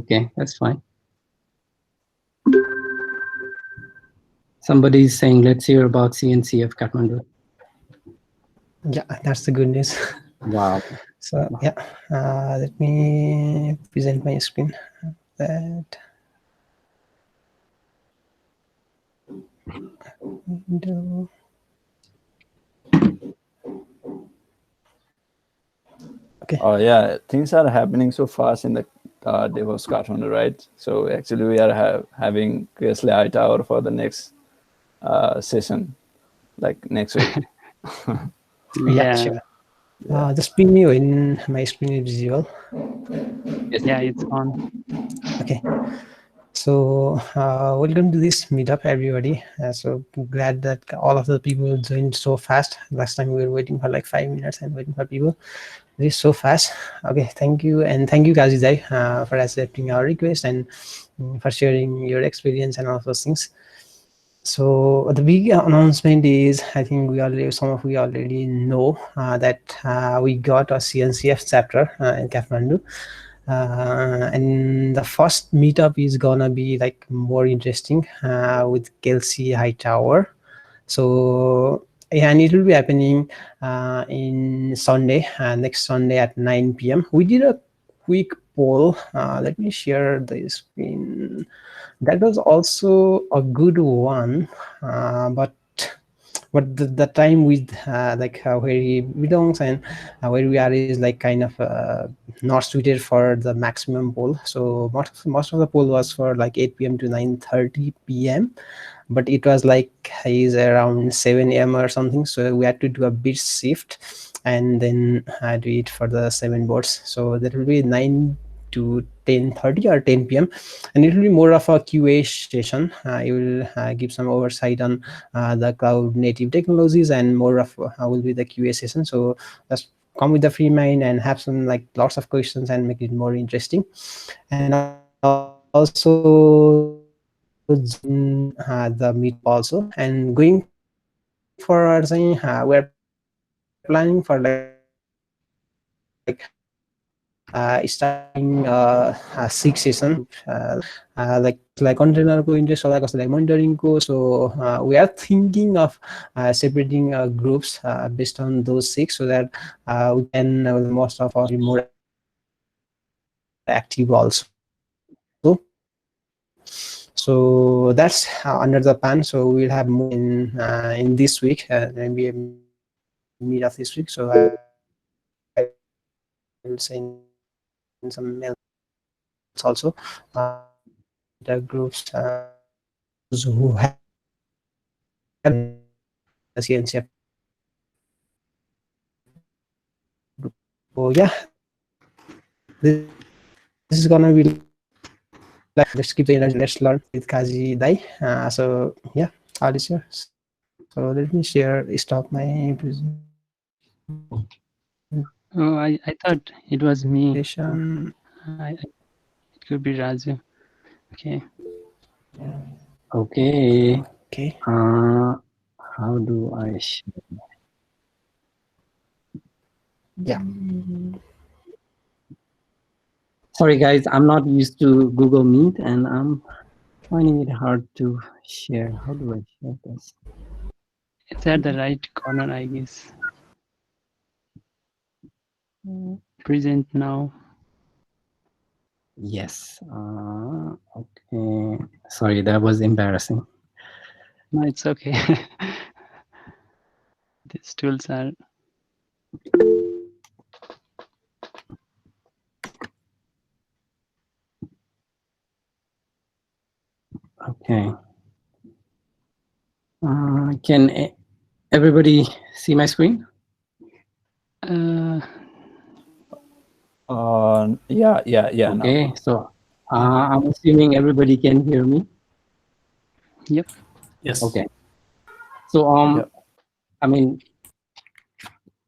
Okay, that's fine. Somebody's saying, let's hear about CNCF Kathmandu. Yeah, that's the good news. Wow. So yeah, let me present my screen. That window. Okay. Yeah, things are happening so fast in the DevOps Kathmandu, right? So actually, we are having Cresley High Tower for the next session, like next week. Yeah, sure. Just ping me when my screen is visible. Yeah, it's on. Okay. So welcome to this meetup, everybody. So glad that all of the people joined so fast. Last time we were waiting for like 5 minutes and waiting for people. It is so fast. Okay, thank you, and thank you, Kaji for accepting our request and for sharing your experience and all those things. So the big announcement is, I think some of we already know that we got a CNCF chapter in Kathmandu. And the first meetup is gonna be like more interesting with Kelsey Hightower. So yeah, and it will be happening in Sunday, next Sunday at 9 p.m. We did a quick poll. Let me share the screen. That was also a good one, but the time with where we belongs and where we are is like kind of not suited for the maximum poll. So most of the poll was for like 8 p.m. to 9:30 p.m. but it was like is around 7 a.m. or something, so we had to do a bit shift and then do it for the 7 boards. So that will be 9 to 10:30 or 10 p.m. and it will be more of a QA session. You will give some oversight on the cloud native technologies, and more of will be the QA session. So just come with the free mind and have some like lots of questions and make it more interesting. And also the meetup also. And going forward, we're planning for like starting 6 session like container ko interest hola kasto like monitoring ko. So we are thinking of separating groups based on those 6, so that we can most of us be more active also. So that's under the plan. So we'll have more in this week, maybe a meet of this week. So I will send some mails also the groups who have the CNCF. So yeah, this is gonna be like, let's keep the energy, let's learn with Kaji Dai. So yeah, all is yours. So let me stop my presentation. Oh, I thought it was me. It could be Raju. Okay. Okay. Okay. How do I share? Yeah. Sorry, guys, I'm not used to Google Meet, and I'm finding it hard to share. How do I share this? It's at the right corner, I guess. Present now. Yes. Okay. Sorry, that was embarrassing. No, it's okay. These tools are. Okay. Can everybody see my screen? Yeah. Okay, No. so I'm assuming everybody can hear me. Yep. Yes. Okay. So I mean,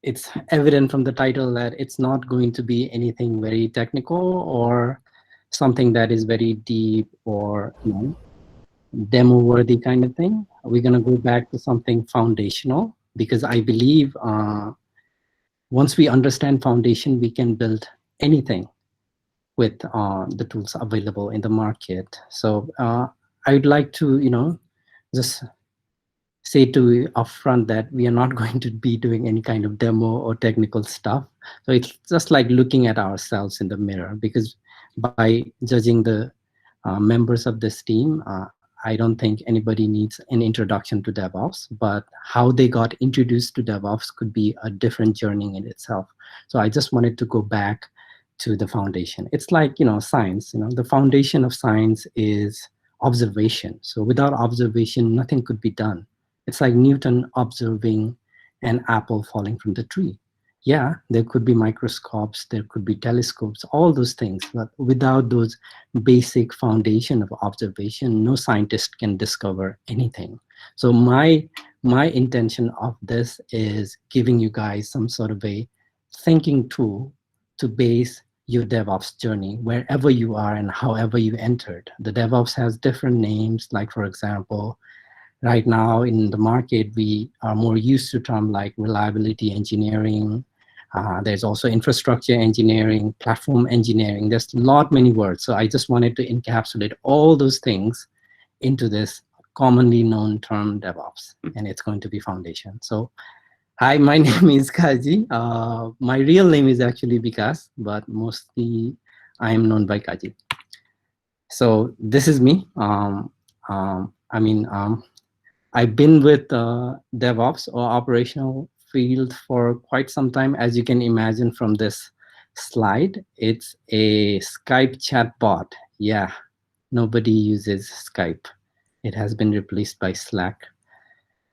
it's evident from the title that it's not going to be anything very technical or something that is very deep or demo worthy kind of thing. We're going to go back to something foundational, because I believe once we understand foundation, we can build anything with the tools available in the market. So I would like to, just say to you upfront that we are not going to be doing any kind of demo or technical stuff. So it's just like looking at ourselves in the mirror, because by judging the members of this team, I don't think anybody needs an introduction to DevOps, but how they got introduced to DevOps could be a different journey in itself. So I just wanted to go back to the foundation. It's like, science, the foundation of science is observation. So without observation, nothing could be done. It's like Newton observing an apple falling from the tree. Yeah, there could be microscopes, there could be telescopes, all those things. But without those basic foundation of observation, no scientist can discover anything. So my intention of this is giving you guys some sort of a thinking tool to base your DevOps journey wherever you are and however you entered. The DevOps has different names, like for example, right now in the market, we are more used to terms like reliability engineering. There's also infrastructure engineering, platform engineering. There's many words. So I just wanted to encapsulate all those things into this commonly known term DevOps, and it's going to be foundation. So hi, my name is Kaji. My real name is actually Bikash, but mostly I am known by Kaji. So this is me. I've been with DevOps or operational field for quite some time. As you can imagine from this slide, it's a Skype chat bot. Yeah, nobody uses Skype. It has been replaced by Slack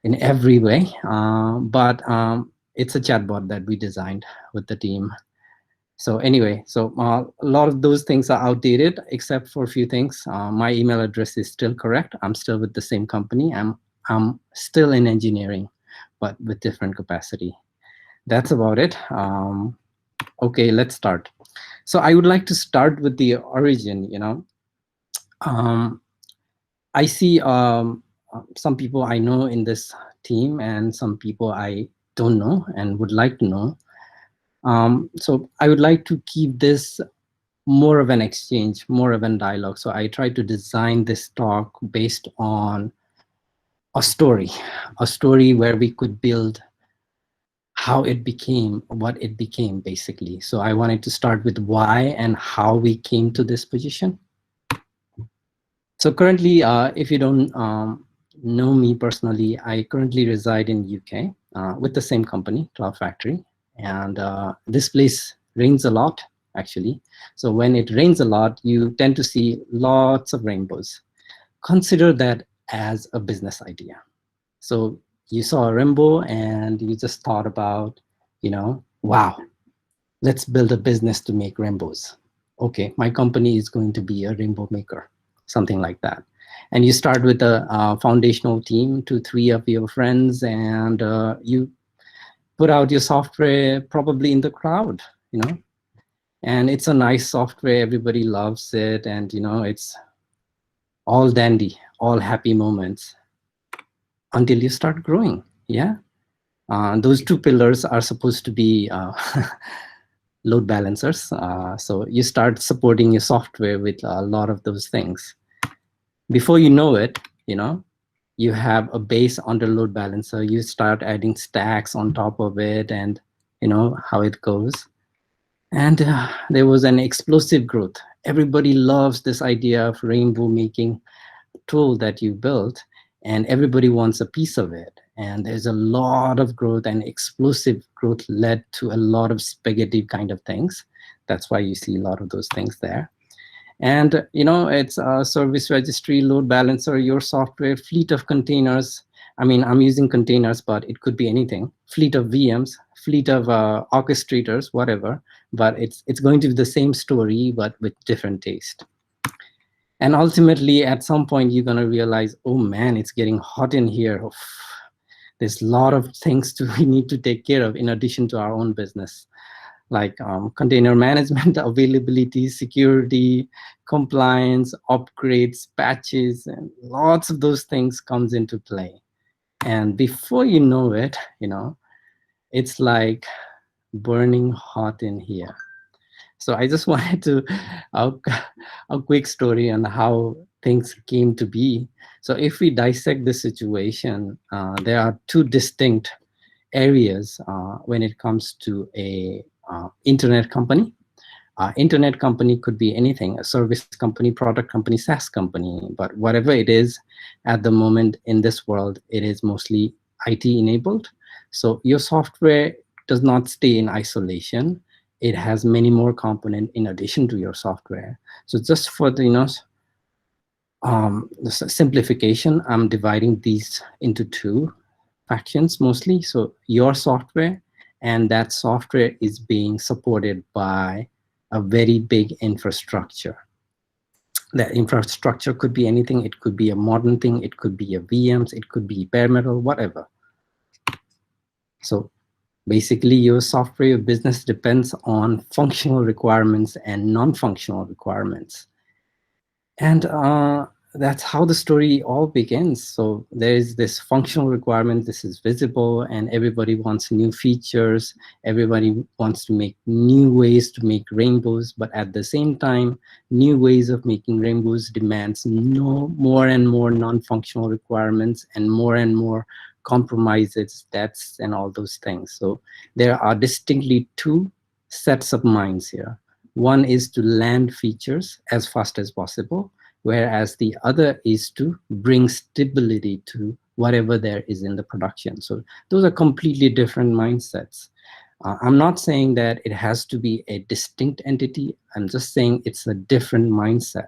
in every way, but it's a chatbot that we designed with the team. So anyway, so a lot of those things are outdated, except for a few things. My email address is still correct. I'm still with the same company. I'm still in engineering, but with different capacity. That's about it. Okay, let's start. So I would like to start with the origin. I see some people I know in this team and some people I don't know and would like to know. So I would like to keep this more of an exchange, more of a dialogue. So I try to design this talk based on a story where we could build how it became what it became, basically. So I wanted to start with why and how we came to this position. So currently, if you don't know me personally, I currently reside in UK with the same company, Cloud Factory. And this place rains a lot, actually. So when it rains a lot, you tend to see lots of rainbows. Consider that as a business idea. So you saw a rainbow and you just thought about, wow, let's build a business to make rainbows. Okay, my company is going to be a rainbow maker, something like that. And you start with a foundational team, 2-3 of your friends, and you put out your software probably in the cloud, and it's a nice software, everybody loves it, and it's all dandy, all happy moments until you start growing. Yeah, those two pillars are supposed to be load balancers. So you start supporting your software with a lot of those things. Before you know it, you have a base under load balancer. You start adding stacks on top of it, and how it goes. And there was an explosive growth. Everybody loves this idea of rainbow making tool that you built, and everybody wants a piece of it. And there's a lot of growth, and explosive growth led to a lot of spaghetti kind of things. That's why you see a lot of those things there. And it's a service registry, load balancer, your software, fleet of containers. I mean, I'm using containers, but it could be anything. Fleet of VMs, fleet of orchestrators, whatever. But it's going to be the same story, but with different taste. And ultimately, at some point, you're going to realize, oh man, it's getting hot in here. Oof. There's a lot of things we need to take care of in addition to our own business, like container management, availability, security, compliance, upgrades, patches, and lots of those things comes into play. And before you know it, it's like burning hot in here. So I just wanted to a quick story on how things came to be. So if we dissect the situation, there are two distinct areas when it comes to a internet company. Internet company could be anything, a service company, product company, SaaS company, but whatever it is at the moment in this world, it is mostly IT enabled. So your software does not stay in isolation. It has many more components in addition to your software. So just for the, the simplification, I'm dividing these into two factions mostly. So your software, and that software is being supported by a very big infrastructure. That infrastructure could be anything. It could be a modern thing. It could be a VMs. It could be bare metal, whatever. So basically, your software, your business depends on functional requirements and non-functional requirements. And that's how the story all begins. So there is this functional requirement, this is visible, and everybody wants new features. Everybody wants to make new ways to make rainbows, but at the same time, new ways of making rainbows demands more and more non-functional requirements and more compromises, debts, and all those things. So there are distinctly two sets of minds here. One is to land features as fast as possible, whereas the other is to bring stability to whatever there is in the production. So those are completely different mindsets. I'm not saying that it has to be a distinct entity. I'm just saying it's a different mindset.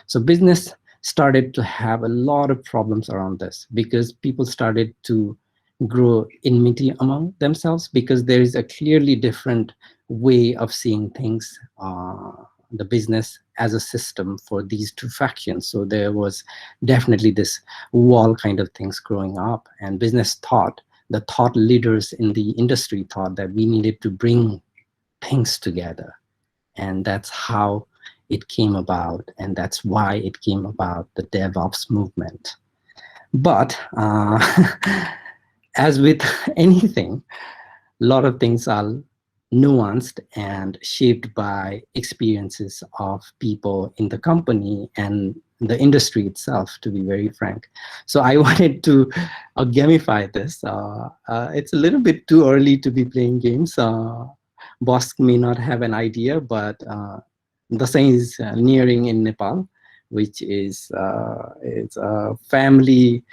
So business started to have a lot of problems around this because people started to grow enmity among themselves because there is a clearly different way of seeing things, the business as a system for these two factions. So there was definitely this wall kind of things growing up, and business thought, the thought leaders in the industry thought that we needed to bring things together. And that's how it came about, and that's why it came about, the DevOps movement. But as with anything, a lot of things are nuanced and shaped by experiences of people in the company and the industry itself, to be very frank. So I wanted to gamify this. It's a little bit too early to be playing games. Boss may not have an idea, but the same is nearing in Nepal, which is it's a family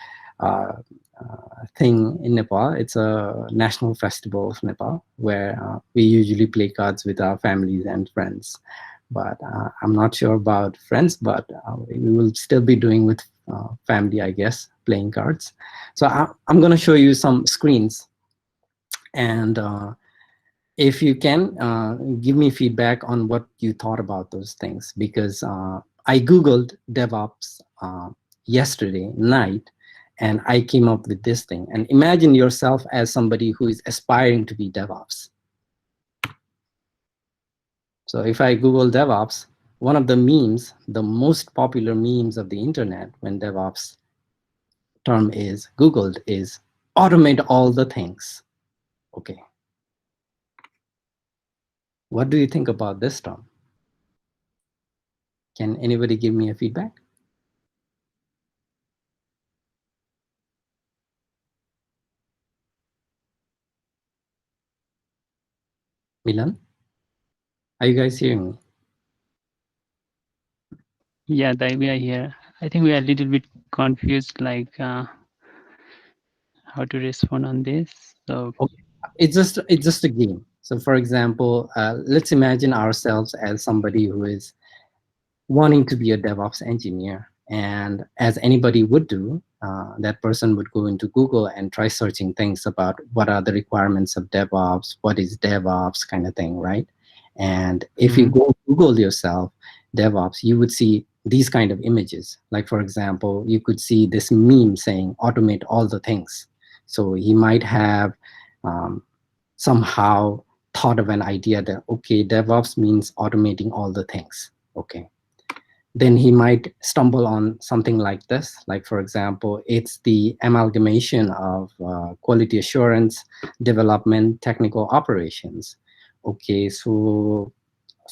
thing in Nepal. It's a national festival of Nepal where we usually play cards with our families and friends. But I'm not sure about friends, but we will still be doing with family, I guess, playing cards. So I'm going to show you some screens. And if you can, give me feedback on what you thought about those things, because I Googled DevOps yesterday night, and I came up with this thing. And imagine yourself as somebody who is aspiring to be DevOps. So if I Google DevOps, one of the memes, the most popular memes of the internet when DevOps term is Googled is automate all the things. Okay. What do you think about this term? Can anybody give me a feedback? Milan? Are you guys hearing me? Yeah, we are here. I think we are a little bit confused, like how to respond on this. So okay. It's just a game. So for example, let's imagine ourselves as somebody who is wanting to be a DevOps engineer. And as anybody would do, that person would go into Google and try searching things about what are the requirements of DevOps, what is DevOps kind of thing, right? And if you go Google yourself, DevOps, you would see these kind of images. Like, for example, you could see this meme saying, automate all the things. So he might have somehow thought of an idea that, okay, DevOps means automating all the things. Okay. Then he might stumble on something like this. Like, for example, it's the amalgamation of quality assurance, development, technical operations. Okay, so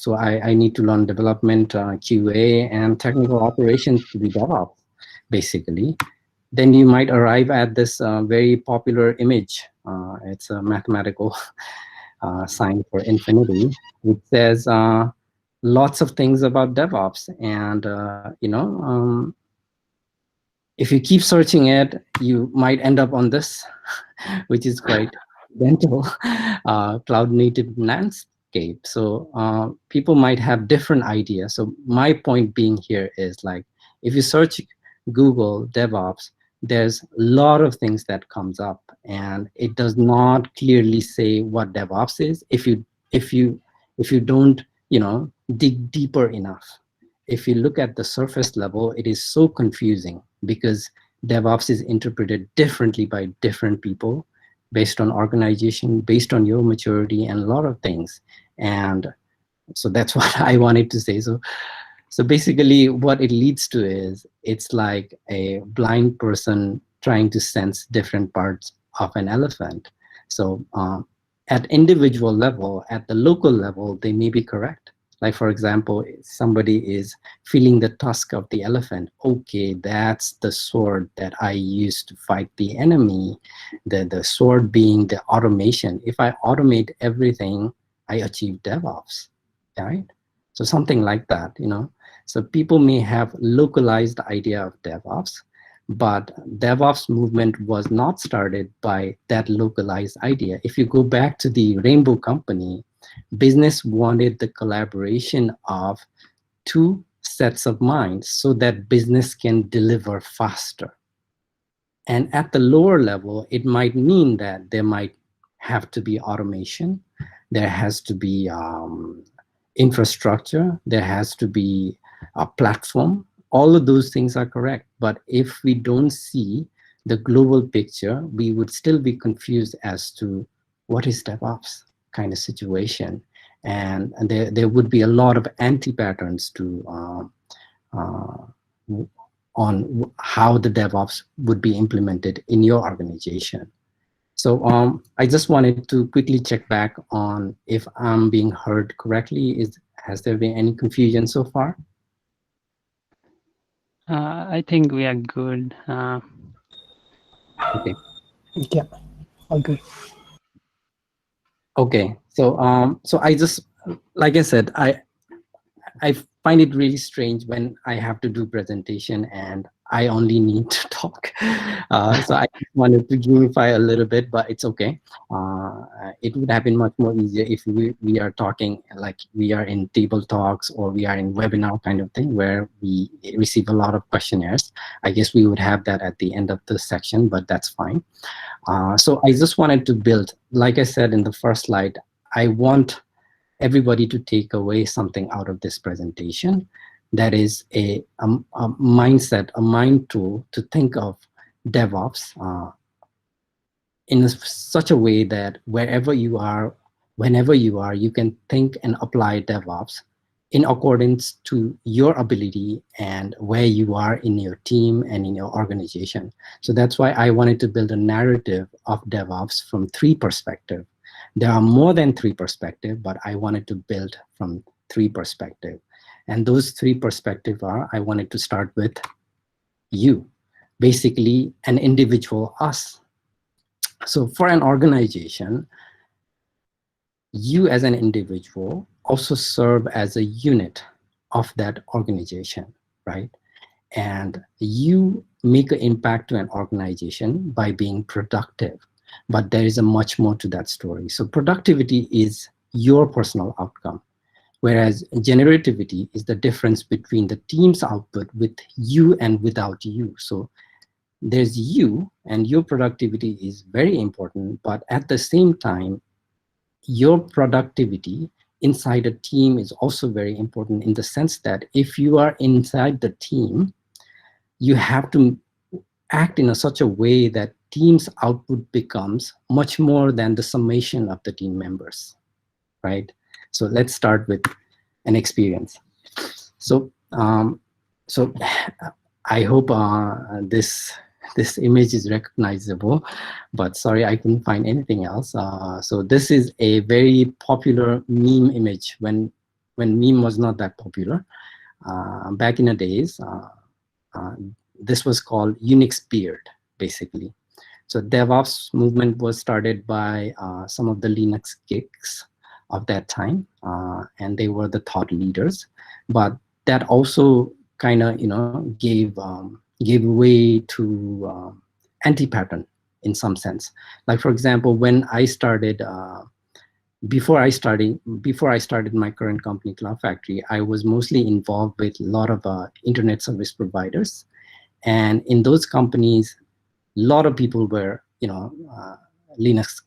so I need to learn development, QA, and technical operations to be DevOps, basically. Then you might arrive at this very popular image. It's a mathematical sign for infinity. It says lots of things about DevOps, and if you keep searching it, you might end up on this, which is quite dental cloud native landscape. So people might have different ideas. So my point being here is, like, if you search Google DevOps, there's a lot of things that comes up, and it does not clearly say what DevOps is if you don't dig deeper enough. If you look at the surface level, it is so confusing because DevOps is interpreted differently by different people based on organization, based on your maturity, and a lot of things. And so that's what I wanted to say. So basically what it leads to is, it's like a blind person trying to sense different parts of an elephant. So at individual level, at the local level, they may be correct. Like, for example, somebody is feeling the tusk of the elephant. Okay, that's the sword that I used to fight the enemy. The sword being the automation. If I automate everything, I achieve DevOps, right? So something like that, So people may have localized idea of DevOps, but DevOps movement was not started by that localized idea. If you go back to the Rainbow Company, business wanted the collaboration of two sets of minds so that business can deliver faster. And at the lower level, it might mean that there might have to be automation, there has to be infrastructure, there has to be a platform. All of those things are correct. But if we don't see the global picture, we would still be confused as to what is DevOps kind of situation. And there would be a lot of anti-patterns to on how the DevOps would be implemented in your organization. So I just wanted to quickly check back on if I'm being heard correctly. Has there been any confusion so far? I think we are good. Okay. Yeah, all good. Okay. So so I just, like I said, I find it really strange when I have to do presentation and I only need to talk. So I wanted to gamify a little bit, but it's okay. It would have been much more easier if we are talking like we are in table talks or we are in webinar kind of thing where we receive a lot of questionnaires. I guess we would have that at the end of the section, but that's fine. So I just wanted to build, like I said in the first slide, I want everybody to take away something out of this presentation. That is a mindset, a mind tool to think of DevOps in such a way that wherever you are, whenever you are, you can think and apply DevOps in accordance to your ability and where you are in your team and in your organization. So that's why I wanted to build a narrative of DevOps from 3 perspectives. There are more than 3 perspectives, but I wanted to build from 3 perspectives. And those 3 perspectives are, I wanted to start with you, basically an individual, us. So for an organization, you as an individual also serve as a unit of that organization, right? And you make an impact to an organization by being productive. But there is a much more to that story. So productivity is your personal outcome, whereas generativity is the difference between the team's output with you and without you. So there's you, and your productivity is very important, but at the same time, your productivity inside a team is also very important in the sense that if you are inside the team, you have to act in such a way that team's output becomes much more than the summation of the team members, right? So let's start with an experience. So so I hope this image is recognizable, but sorry, I couldn't find anything else. So this is a very popular meme image when when meme was not that popular. Back in the days, this was called Unix beard, basically. So DevOps movement was started by some of the Linux geeks of that time, and they were the thought leaders. But that also kind of, gave way to anti-pattern in some sense. Like, for example, when I started, before I started my current company, Cloud Factory, I was mostly involved with a lot of internet service providers, and in those companies, a lot of people were, Linux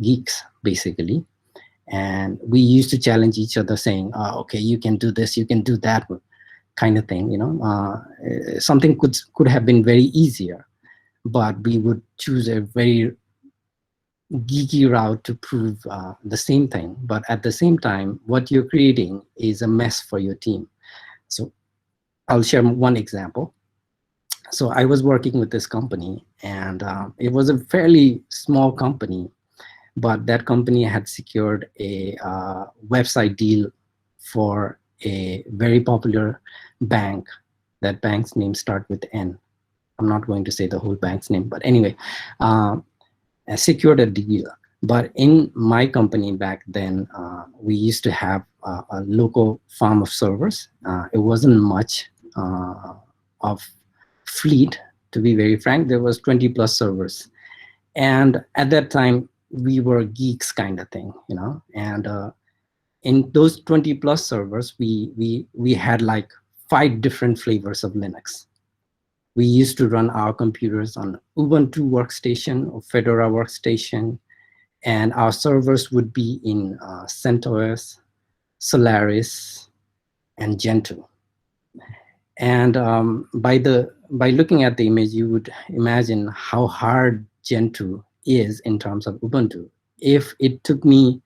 geeks, basically. And we used to challenge each other saying, okay, you can do this, you can do that, kind of thing, something could have been very easier, but we would choose a very geeky route to prove the same thing. But at the same time, what you're creating is a mess for your team. So I'll share one example. So I was working with this company, and it was a fairly small company, but that company had secured a website deal for a very popular bank. That bank's name starts with N. I'm not going to say the whole bank's name, but anyway, secured a deal. But in my company back then, we used to have a local farm of servers. It wasn't much of fleet, to be very frank. There was 20 plus servers, and at that time we were geeks, kind of thing, and in those 20 plus servers, we had like 5 different flavors of Linux. We used to run our computers on Ubuntu workstation or Fedora workstation, and our servers would be in CentOS, Solaris, and Gentoo. And by looking at the image, you would imagine how hard Gentoo is in terms of Ubuntu. If it took me,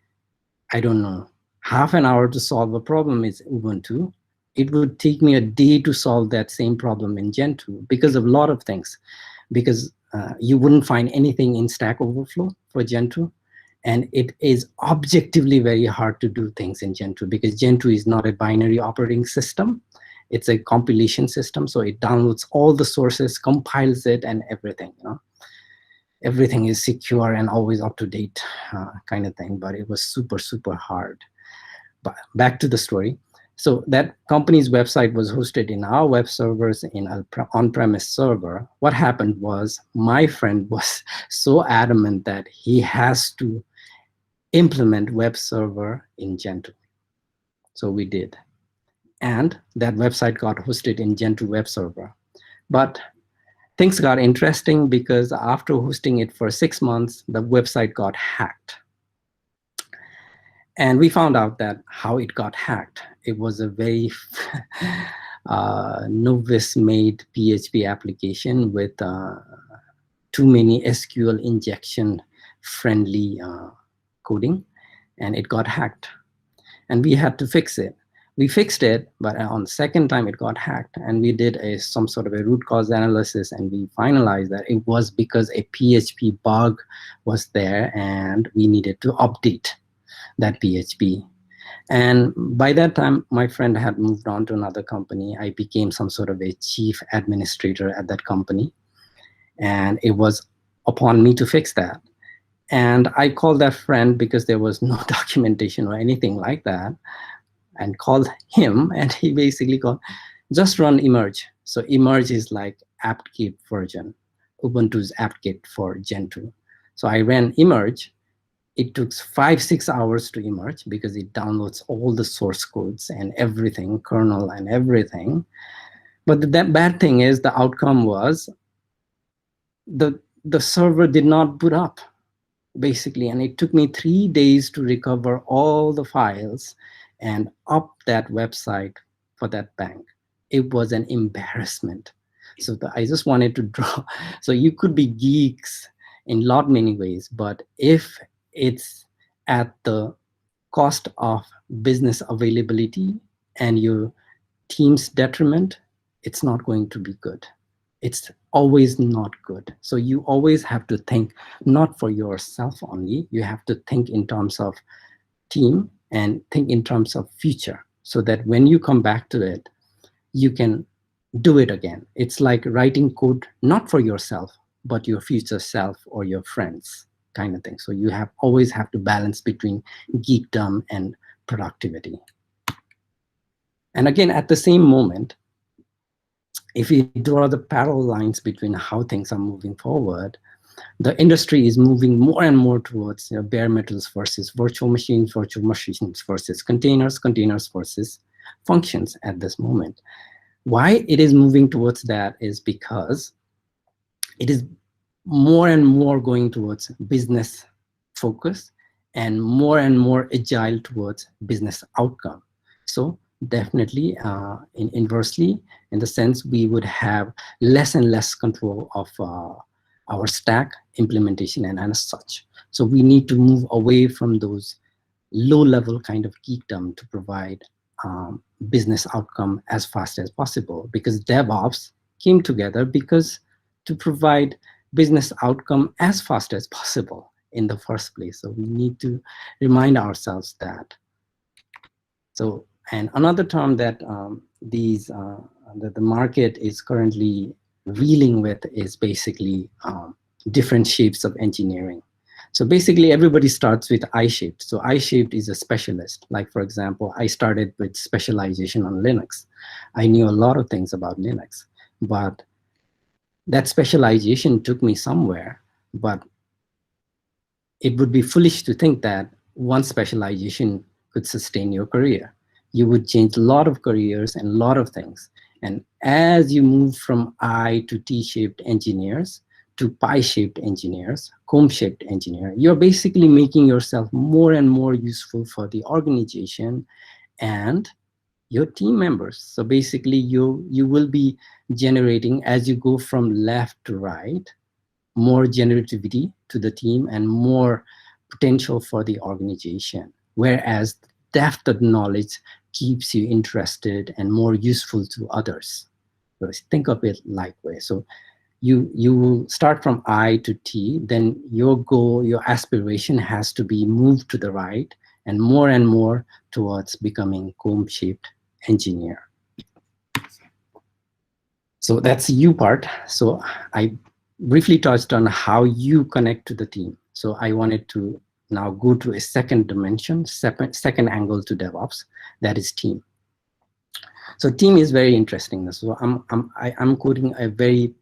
I don't know, half an hour to solve a problem in Ubuntu, it would take me a day to solve that same problem in Gentoo, because of a lot of things. Because you wouldn't find anything in Stack Overflow for Gentoo, and it is objectively very hard to do things in Gentoo, because Gentoo is not a binary operating system. It's a compilation system, so it downloads all the sources, compiles it, and everything. Everything is secure and always up to date, kind of thing. But it was super, super hard. But back to the story. So that company's website was hosted in our web servers in an on-premise server. What happened was, my friend was so adamant that he has to implement web server in Gentoo. So we did. And that website got hosted in Gentoo web server. But things got interesting, because after hosting it for 6 months, the website got hacked. And we found out that how it got hacked. It was a very novice-made PHP application with too many SQL injection-friendly coding, and it got hacked. And we had to fix it. We fixed it, but on the second time it got hacked, and we did some sort of a root cause analysis, and we finalized that it was because a PHP bug was there, and we needed to update that PHP. And by that time, my friend had moved on to another company. I became some sort of a chief administrator at that company, and it was upon me to fix that. And I called that friend, because there was no documentation or anything like that, and called him, and he basically called, just run emerge. So emerge is like apt-get version, Ubuntu's apt-get for Gentoo. So I ran emerge. It took 5-6 hours to emerge, because it downloads all the source codes and everything, kernel and everything. But the bad thing is, the outcome was the server did not boot up, basically, and it took me 3 days to recover all the files and up that website for that bank. It was an embarrassment. So I just wanted to draw. So you could be geeks in many ways, but if it's at the cost of business availability and your team's detriment, it's not going to be good. It's always not good. So you always have to think not for yourself only. You have to think in terms of team and think in terms of future. so that when you come back to it, you can do it again. It's like writing code not for yourself, but your future self or your friends, kind of thing. So you always have to balance between geekdom and productivity. And again, at the same moment, if you draw the parallel lines between how things are moving forward, the industry is moving more and more towards bare metals versus virtual machines versus containers versus functions at this moment. Why it is moving towards that is because it is more and more going towards business focus and more agile towards business outcome. So definitely, inversely, in the sense we would have less and less control of our stack implementation and as such. So we need to move away from those low-level kind of geekdom to provide business outcome as fast as possible, because DevOps came together because to provide business outcome as fast as possible in the first place. So we need to remind ourselves that. So, and another term that that the market is currently reeling with is basically different shapes of engineering. So basically everybody starts with I-shaped. So I-shaped is a specialist. Like, for example, I started with specialization on Linux. I knew a lot of things about Linux, but that specialization took me somewhere. But it would be foolish to think that one specialization could sustain your career. You would change a lot of careers and a lot of things. And as you move from I to T-shaped engineers, to pie-shaped engineers, comb-shaped engineer, you're basically making yourself more and more useful for the organization and your team members. So basically you will be generating, as you go from left to right, more generativity to the team and more potential for the organization. Whereas depth of knowledge keeps you interested and more useful to others. So think of it like way. So you will start from I to T, then your goal, your aspiration has to be moved to the right and more towards becoming comb-shaped engineer. So that's the U part. So I briefly touched on how you connect to the team. So I wanted to now go to a second dimension, second angle to DevOps, that is team. So team is very interesting. So I'm quoting a very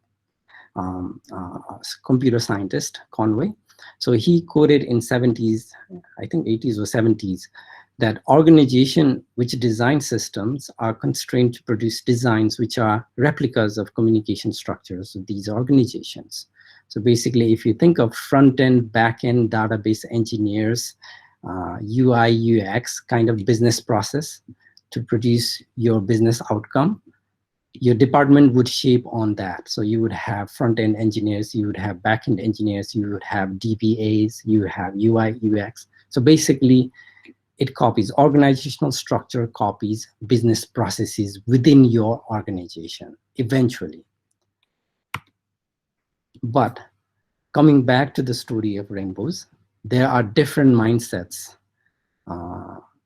computer scientist, Conway. So he quoted in 70s, I think 80s or 70s, that organization which design systems are constrained to produce designs which are replicas of communication structures of these organizations. So basically, if you think of front-end, back-end database engineers, UI, UX kind of business process to produce your business outcome, your department would shape on that. So you would have front-end engineers, you would have back-end engineers, you would have DBAs, you have UI, UX. So basically, it copies organizational structure, copies business processes within your organization eventually. But coming back to the story of rainbows, there are different mindsets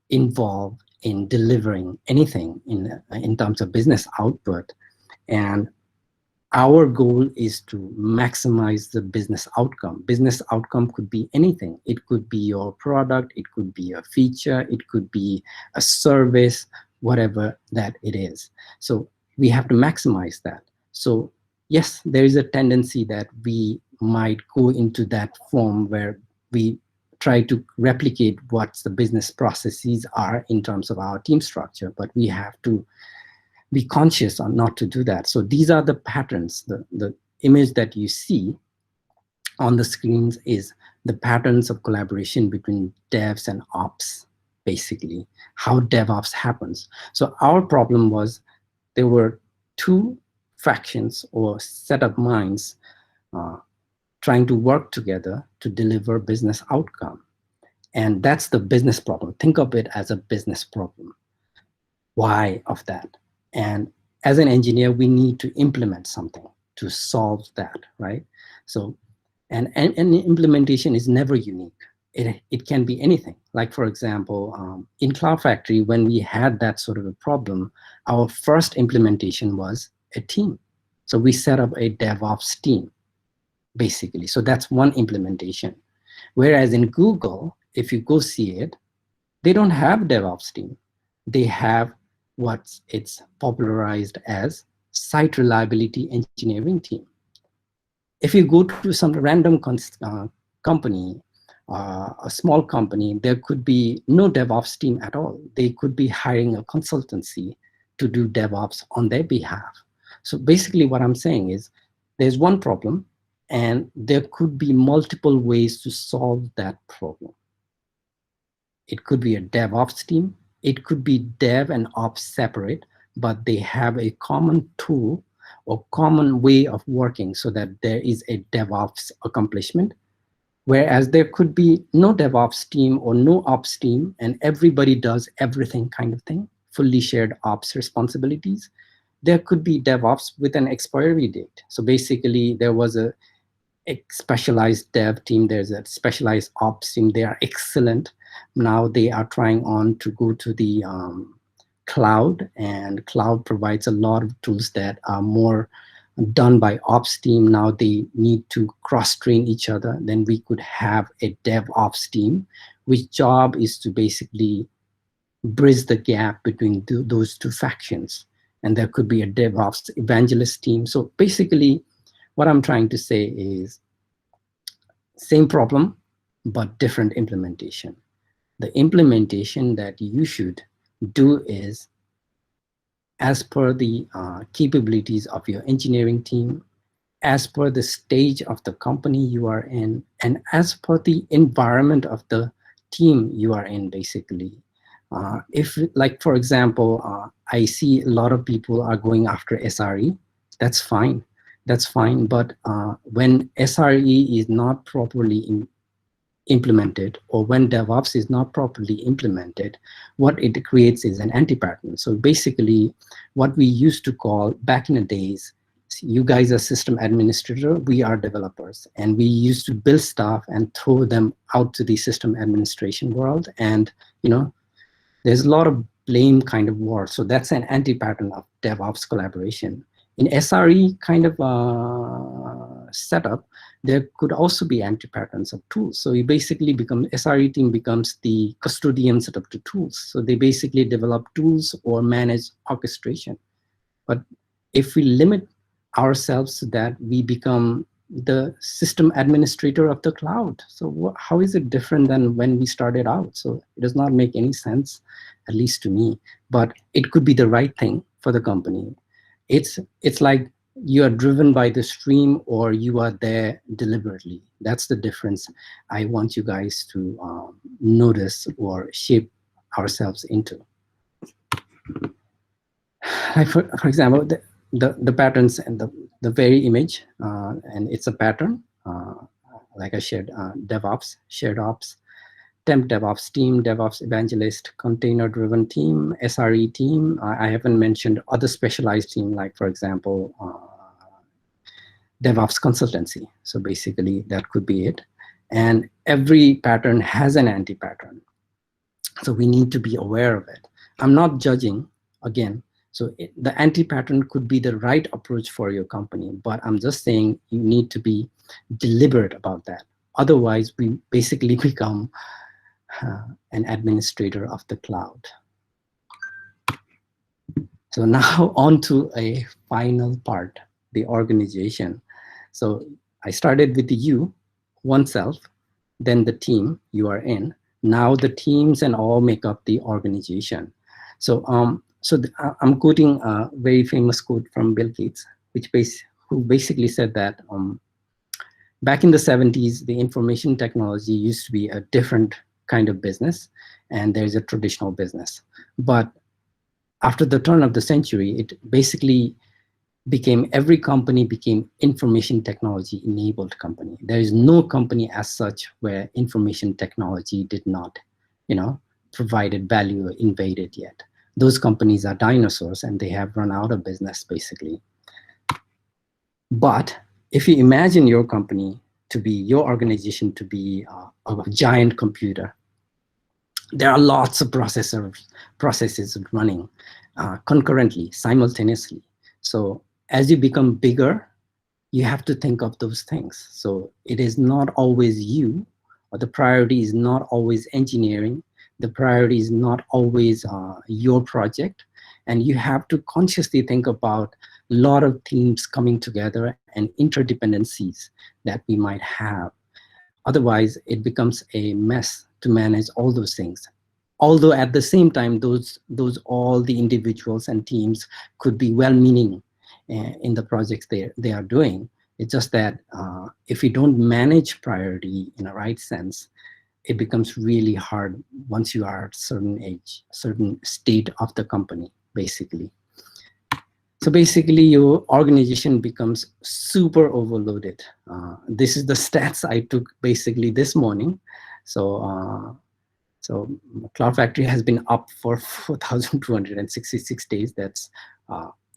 involved in delivering anything in terms of business output. And our goal is to maximize the business outcome. Business outcome could be anything. It could be your product, it could be a feature, it could be a service, whatever that it is. So we have to maximize that. So yes, there is a tendency that we might go into that form where we try to replicate what the business processes are in terms of our team structure, but we have to be conscious on not to do that. So these are the patterns. The image that you see on the screens is the patterns of collaboration between devs and ops, basically, how DevOps happens. So our problem was there were two factions or set of minds trying to work together to deliver business outcome. And that's the business problem. Think of it as a business problem. Why of that? And as an engineer, we need to implement something to solve that, right? So, and implementation is never unique. it can be anything. Like, for example, in Cloud Factory, when we had that sort of a problem, our first implementation was a team. So we set up a DevOps team, basically. So that's one implementation. Whereas in Google, if you go see it, they don't have DevOps team. They have what it's popularized as site reliability engineering team. If you go to some random company, a small company, there could be no DevOps team at all. They could be hiring a consultancy to do DevOps on their behalf. So basically what I'm saying is there's one problem and there could be multiple ways to solve that problem. It could be a DevOps team. It could be dev and ops separate, but they have a common tool or common way of working so that there is a DevOps accomplishment. Whereas there could be no DevOps team or no ops team, and everybody does everything kind of thing, fully shared ops responsibilities. There could be DevOps with an expiry date. So basically, there was a specialized dev team, there's a specialized ops team. They are excellent. Now they are trying on to go to the cloud, and cloud provides a lot of tools that are more done by ops team. Now they need to cross-train each other. Then we could have a DevOps team, which job is to basically bridge the gap between those two factions. And there could be a DevOps evangelist team. So basically, what I'm trying to say is same problem, but different implementation. The implementation that you should do is as per the capabilities of your engineering team, as per the stage of the company you are in, and as per the environment of the team you are in, basically. If, like, for example, I see a lot of people are going after SRE, that's fine. That's fine, but when SRE is not properly implemented, or when DevOps is not properly implemented, what it creates is an anti-pattern. So basically, what we used to call back in the days, you guys are system administrator, we are developers, and we used to build stuff and throw them out to the system administration world, and there's a lot of blame kind of war. So that's an anti-pattern of DevOps collaboration. In SRE kind of setup, there could also be anti-patterns of tools. So you basically SRE team becomes the custodian set of the tools. So they basically develop tools or manage orchestration. But if we limit ourselves to that, we become the system administrator of the cloud. So how is it different than when we started out? So it does not make any sense, at least to me, but it could be the right thing for the company. It's like you are driven by the stream or you are there deliberately. That's the difference I want you guys to notice or shape ourselves into. Like for example, the patterns and the very image, and it's a pattern, like I shared, DevOps, shared ops, temp DevOps team, DevOps evangelist, container-driven team, SRE team. I haven't mentioned other specialized team, like for example, DevOps consultancy. So basically, that could be it. And every pattern has an anti-pattern. So we need to be aware of it. I'm not judging, again. So the anti-pattern could be the right approach for your company, but I'm just saying you need to be deliberate about that. Otherwise, we basically become an administrator of the cloud. So now on to a final part, the organization. So I started with the you, oneself, then the team you are in. Now the teams and all make up the organization. So I'm quoting a very famous quote from Bill Gates, who basically said that back in the 70s, the information technology used to be a different kind of business, and there's a traditional business. But after the turn of the century, it basically became, every company became information technology enabled company. There is no company as such where information technology did not, provided value or invaded yet. Those companies are dinosaurs and they have run out of business basically. But if you imagine your company to be your organization to be a giant computer. There are lots of processes running concurrently, simultaneously. So as you become bigger, you have to think of those things. So it is not always you, or the priority is not always engineering. The priority is not always your project. And you have to consciously think about a lot of teams coming together and interdependencies that we might have. Otherwise, it becomes a mess to manage all those things. Although at the same time, all the individuals and teams could be well-meaning in the projects they are doing. It's just that if you don't manage priority in a right sense, it becomes really hard once you are at a certain age, certain state of the company, basically. So basically, your organization becomes super overloaded. This is the stats I took basically this morning. So Cloud Factory has been up for 4,266 days. That's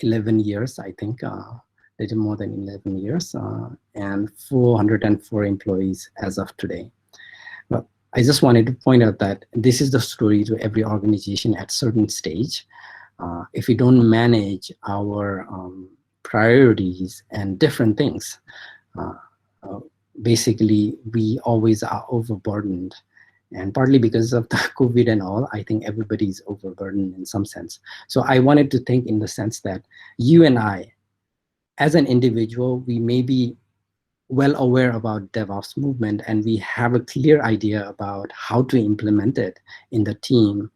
11 years, I think, a little more than 11 years, and 404 employees as of today. But I just wanted to point out that this is the story to every organization at certain stage. If we don't manage our priorities and different things, basically we always are overburdened. And partly because of the COVID and all, I think everybody's overburdened in some sense. So I wanted to think in the sense that you and I, as an individual, we may be well aware about DevOps movement and we have a clear idea about how to implement it in the team.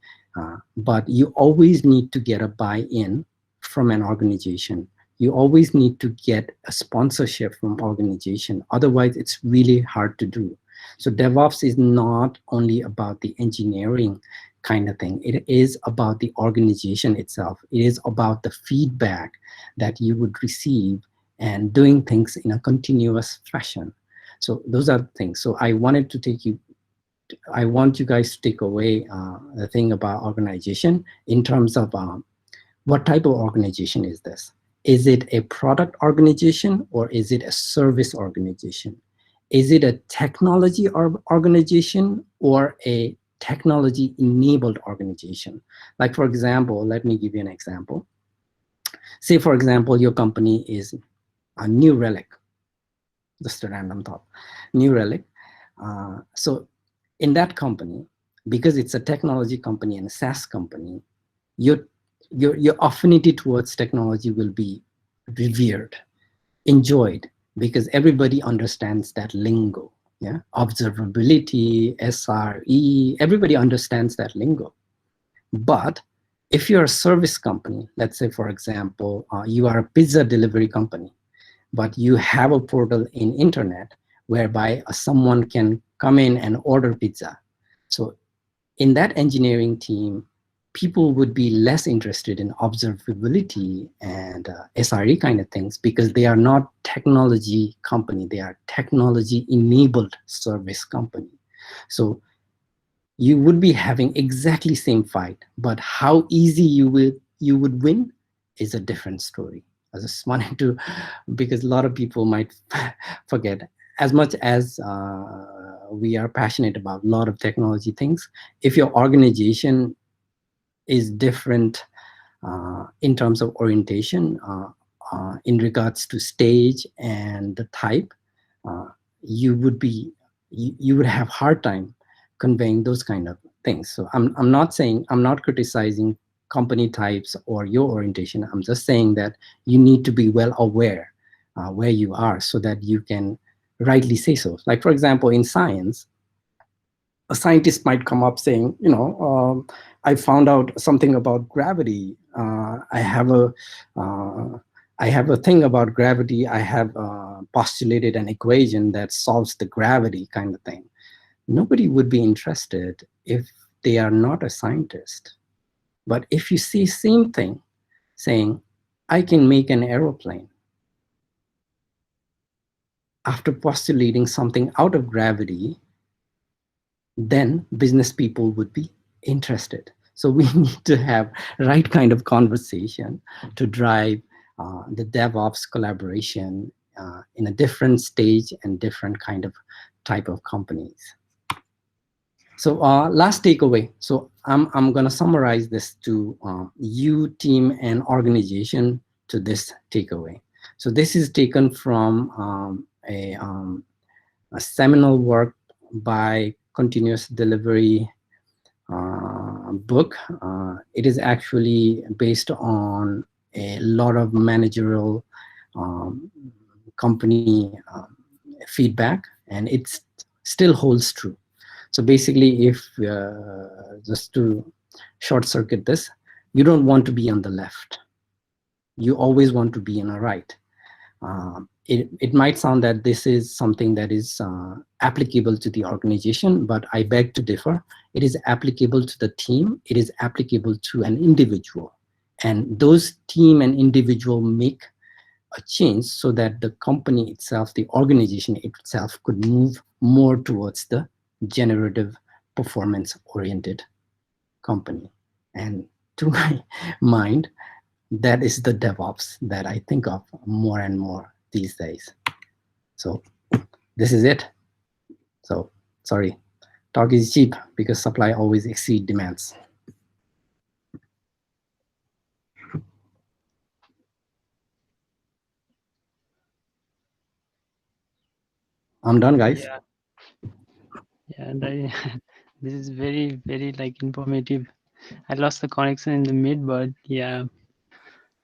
But you always need to get a buy-in from an organization. You always need to get a sponsorship from organization. Otherwise, it's really hard to do. So DevOps is not only about the engineering kind of thing. It is about the organization itself. It is about the feedback that you would receive and doing things in a continuous fashion. So those are things. So I wanted to take you, I want you guys to take away the thing about organization in terms of what type of organization is this? Is it a product organization or is it a service organization? Is it a technology organization or a technology-enabled organization? Like, for example, let me give you an example. Say, for example, your company is a New Relic, just a random thought, New Relic. So in that company, because it's a technology company and a SaaS company, your affinity towards technology will be revered, enjoyed, because everybody understands that lingo. Yeah, observability, SRE, everybody understands that lingo. But if you're a service company, let's say, for example, you are a pizza delivery company, but you have a portal in internet whereby someone can come in and order pizza. So in that engineering team, people would be less interested in observability and SRE kind of things because they are not technology company, they are technology enabled service company. So you would be having exactly same fight, but how easy you would win is a different story. I just wanted to, because a lot of people might forget, as much as we are passionate about a lot of technology things, if your organization is different in terms of orientation, in regards to stage and the type, you would have hard time conveying those kind of things. So I'm not saying, I'm not criticizing company types or your orientation. I'm just saying that you need to be well aware where you are so that you can rightly say so. Like, for example, in science, a scientist might come up saying, you know, I found out something about gravity. I have a thing about gravity. I have postulated an equation that solves the gravity kind of thing. Nobody would be interested if they are not a scientist. But if you see same thing saying, I can make an aeroplane after postulating something out of gravity, then business people would be interested. So we need to have right kind of conversation to drive the DevOps collaboration in a different stage and different kind of type of companies. So last takeaway. So I'm going to summarize this to you, team, and organization to this takeaway. So this is taken from a seminal work by Continuous Delivery book. It is actually based on a lot of managerial company feedback, and it still holds true. So basically, if just to short circuit this, you don't want to be on the left. You always want to be on the right. It might sound that this is something that is applicable to the organization, but I beg to differ. It is applicable to the team. It is applicable to an individual. And those team and individual make a change so that the company itself, the organization itself, could move more towards the generative, performance-oriented company. And to my mind, that is the DevOps that I think of more and more these days. So this is it. So sorry, talk is cheap because supply always exceeds demands. I'm done, guys. Yeah. Yeah, and this is very, very like informative. I lost the connection in the mid, but yeah,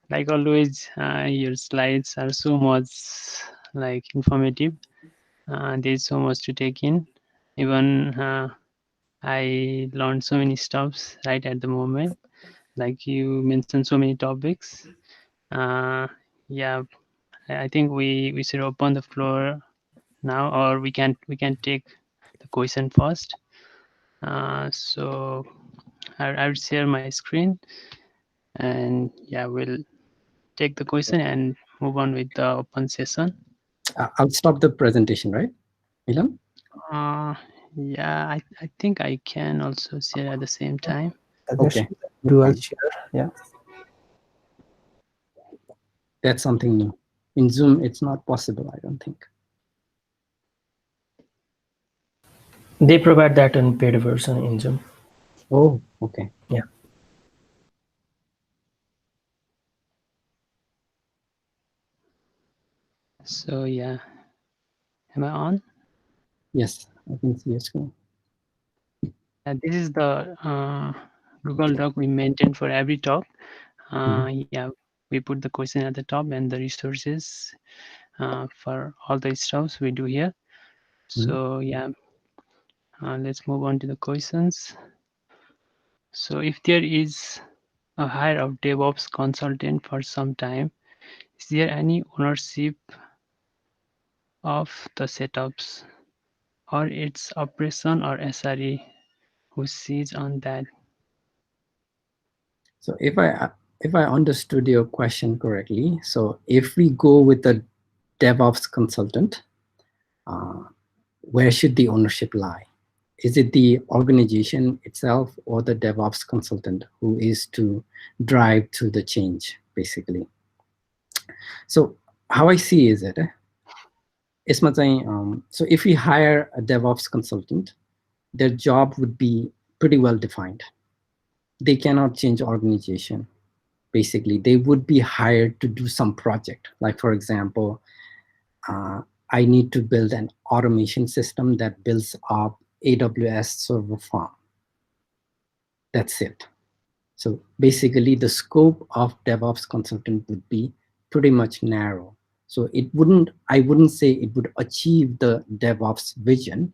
like always, your slides are so much like informative. There's so much to take in. Even I learned so many stuffs right at the moment. Like you mentioned so many topics. Yeah, I think we should open the floor now, or we can take the question first. So I'll share my screen, and yeah, we'll take the question and move on with the open session. I'll stop the presentation, right, Milan? Yeah, I think I can also share at the same time. Okay. Dual share. Yeah. That's something new. In Zoom, it's not possible, I don't think. They provide that in paid version in Zoom. Oh, okay. Yeah. So yeah, am I on? Yes, I can see your screen. This is the Google Doc we maintain for every talk. Yeah, we put the question at the top and the resources for all the stuffs we do here. So yeah, let's move on to the questions. So if there is a hire of DevOps consultant for some time, is there any ownership of the setups, or its operation, or SRE who sees on that? So if I understood your question correctly, so if we go with the DevOps consultant, where should the ownership lie? Is it the organization itself or the DevOps consultant who is to drive to the change, basically? So how I see is it, so if we hire a DevOps consultant, their job would be pretty well defined. They cannot change organization. Basically, they would be hired to do some project. Like, for example, I need to build an automation system that builds up AWS server farm. That's it. So basically, the scope of DevOps consultant would be pretty much narrow. So I wouldn't say it would achieve the DevOps vision,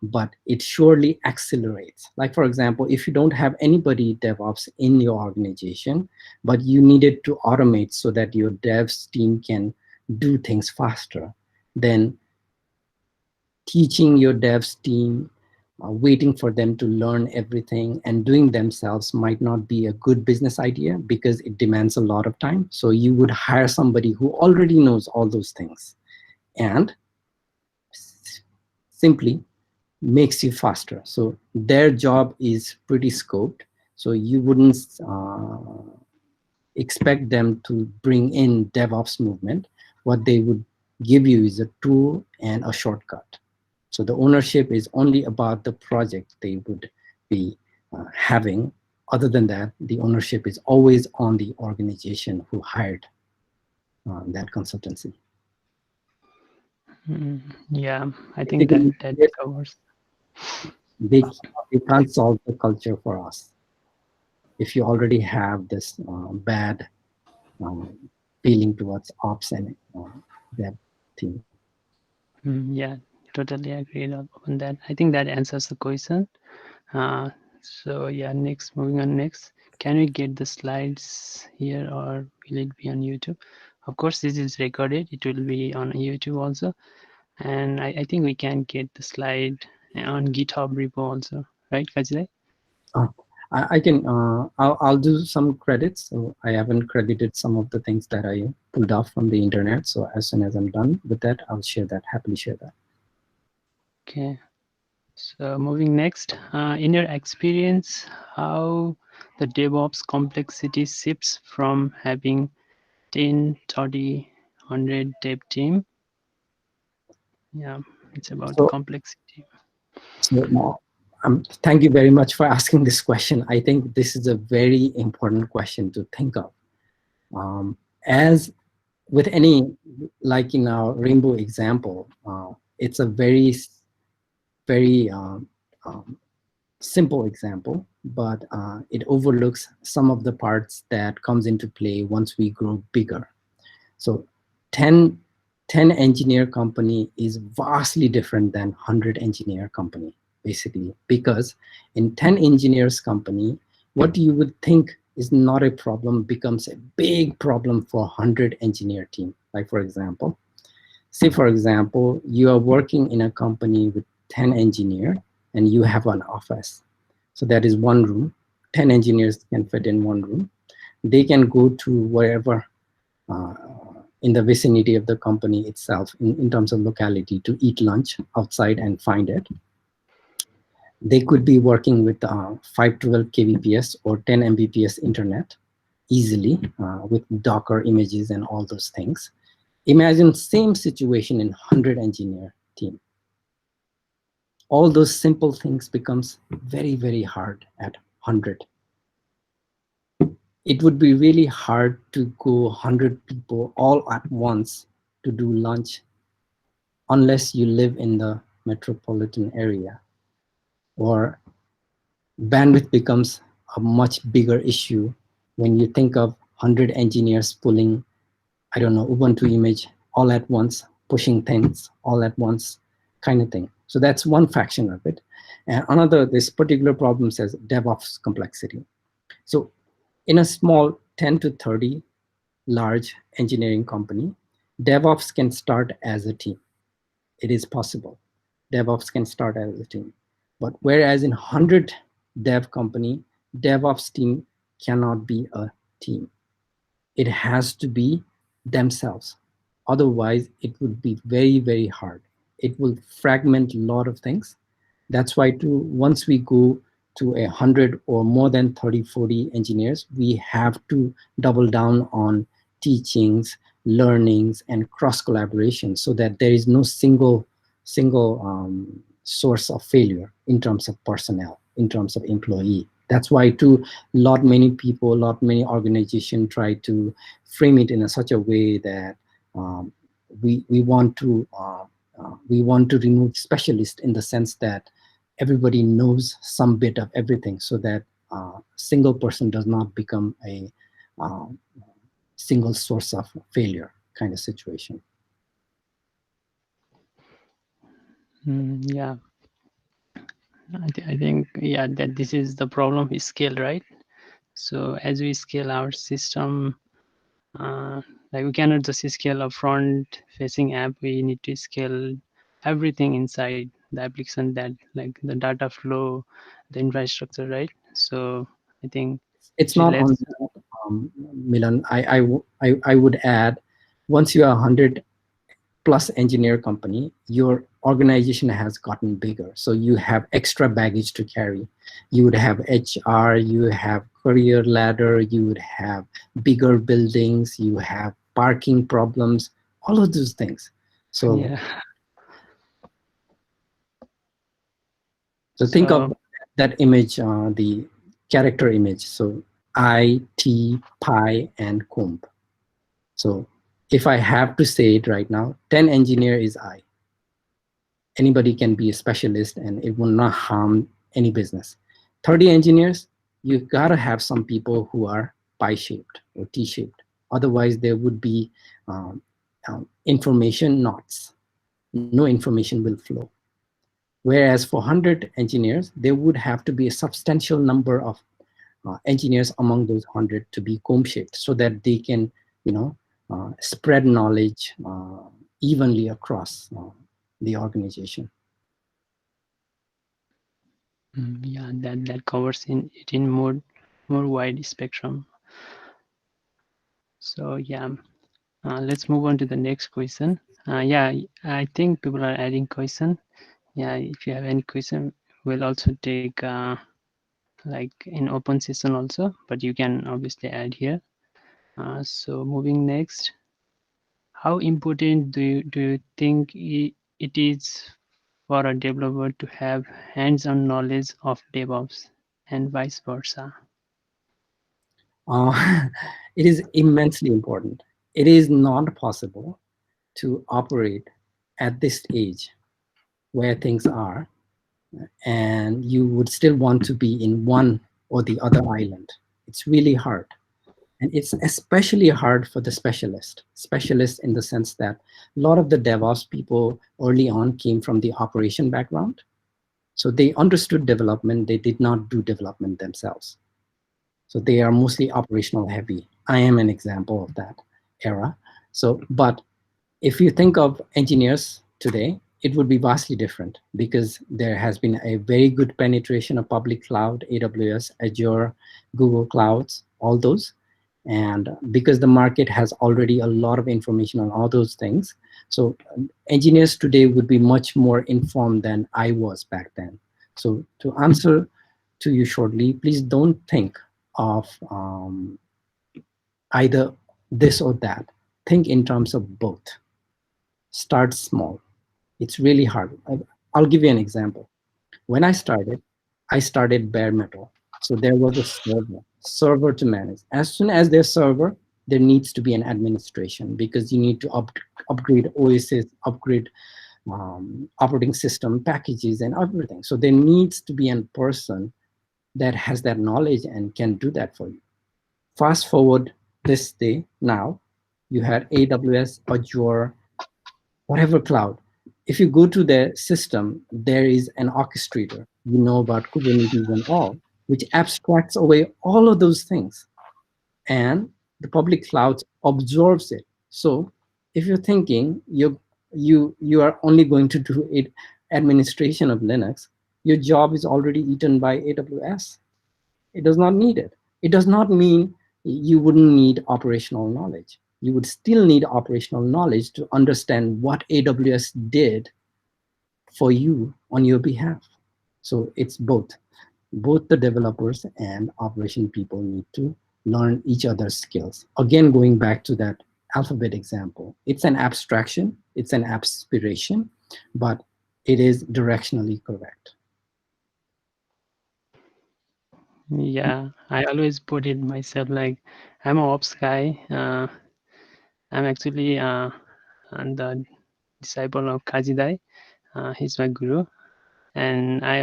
but it surely accelerates. Like, for example, if you don't have anybody DevOps in your organization, but you needed to automate so that your devs team can do things faster, then teaching your devs team, waiting for them to learn everything and doing themselves might not be a good business idea because it demands a lot of time. So you would hire somebody who already knows all those things and simply makes you faster. So their job is pretty scoped. So you wouldn't expect them to bring in DevOps movement. What they would give you is a tool and a shortcut. So the ownership is only about the project they would be having. Other than that, the ownership is always on the organization who hired that consultancy. Yeah, I think that covers. They can't solve the culture for us. If you already have this bad feeling towards ops and that team. Yeah, totally agreed on that. I think that answers the question. So yeah, moving on next. Can we get the slides here, or will it be on YouTube? Of course, this is recorded. It will be on YouTube also. And I think we can get the slide on GitHub repo also, right, Kajile? I can, I'll do some credits. So I haven't credited some of the things that I pulled off from the internet. So as soon as I'm done with that, I'll share that, happily share that. Okay. So moving next, in your experience, how the DevOps complexity shifts from having 10, 30, 100 dev team? Yeah, it's about the complexity. So thank you very much for asking this question. I think this is a very important question to think of. As with any, like in our rainbow example, it's a very simple example, but it overlooks some of the parts that comes into play once we grow bigger. So 10 engineer company is vastly different than 100 engineer company, basically, because in 10 engineers company, what you would think is not a problem becomes a big problem for 100 engineer team. Like for example, you are working in a company with 10 engineers and you have an office. So that is one room. 10 engineers can fit in one room. They can go to wherever in the vicinity of the company itself in terms of locality to eat lunch outside and find it. They could be working with 512 kbps or 10 mbps internet easily with Docker images and all those things. Imagine same situation in 100 engineer team. All those simple things becomes very, very hard at 100. It would be really hard to go 100 people all at once to do lunch unless you live in the metropolitan area, or bandwidth becomes a much bigger issue when you think of 100 engineers pulling, I don't know, Ubuntu image all at once, pushing things all at once, kind of thing. So that's one fraction of it. And another, this particular problem says DevOps complexity. So in a small 10 to 30 large engineering company, DevOps can start as a team. It is possible. DevOps can start as a team. But whereas in 100 dev company, DevOps team cannot be a team. It has to be themselves. Otherwise, it would be very, very hard. It will fragment a lot of things. That's why once we go to 100 or more than 30, 40 engineers, we have to double down on teachings, learnings, and cross collaboration so that there is no single source of failure in terms of personnel, in terms of employee. That's why many people, many organizations try to frame it in such a way that we want to remove specialists in the sense that everybody knows some bit of everything, so that single person does not become a single source of failure kind of situation. Yeah, I think that this is the problem with scale, right? So as we scale our system, like we cannot just scale a front-facing app. We need to scale everything inside the application, that like the data flow, the infrastructure, right? So I think it's not on Milan. I would add, once you are 100 plus engineer company, your organization has gotten bigger. So you have extra baggage to carry. You would have HR, you have career ladder, you would have bigger buildings, you have parking problems, all of those things. So, Yeah. so think of that image, the character image. So I, T, pi, and comb. So if I have to say it right now, 10 engineer is I. Anybody can be a specialist and it will not harm any business. 30 engineers, you gotta have some people who are pie-shaped or T-shaped. Otherwise, there would be information knots. No information will flow. Whereas for 100 engineers, there would have to be a substantial number of engineers among those 100 to be comb-shaped so that they can, spread knowledge evenly across the organization. Yeah, that covers it in more wide spectrum. So yeah, let's move on to the next question. Yeah, I think people are adding question. Yeah, if you have any question, we'll also take like in open session also, but you can obviously add here. So moving next, how important do you think it is for a developer to have hands-on knowledge of DevOps and vice versa? It is immensely important. It is not possible to operate at this stage where things are, and you would still want to be in one or the other island. It's really hard. And it's especially hard for the specialists in the sense that a lot of the DevOps people early on came from the operation background. So they understood development, they did not do development themselves. So they are mostly operational heavy. I am an example of that era. So, but if you think of engineers today, it would be vastly different because there has been a very good penetration of public cloud, AWS, Azure, Google Clouds, all those. And because the market has already a lot of information on all those things, so engineers today would be much more informed than I was back then. So to answer to you shortly, please don't think of either this or that. Think in terms of both. Start small. It's really hard. I'll give you an example. When I started bare metal. So there was a server to manage. As soon as there's server, there needs to be an administration because you need to upgrade OSs, upgrade operating system packages and everything. So there needs to be a person that has that knowledge and can do that for you. Fast forward this day now, you had AWS, Azure, whatever cloud. If you go to the system, there is an orchestrator. You know about Kubernetes and all, which abstracts away all of those things. And the public cloud absorbs it. So if you're thinking you are only going to do it administration of Linux, your job is already eaten by AWS. It does not need it. It does not mean you wouldn't need operational knowledge. You would still need operational knowledge to understand what AWS did for you on your behalf. So it's both. Both the developers and operation people need to learn each other's skills. Again, going back to that alphabet example, it's an abstraction, it's an aspiration, but it is directionally correct. Yeah, I always put it myself like I'm a ops guy. I'm actually the disciple of Kaji. He's my guru, and I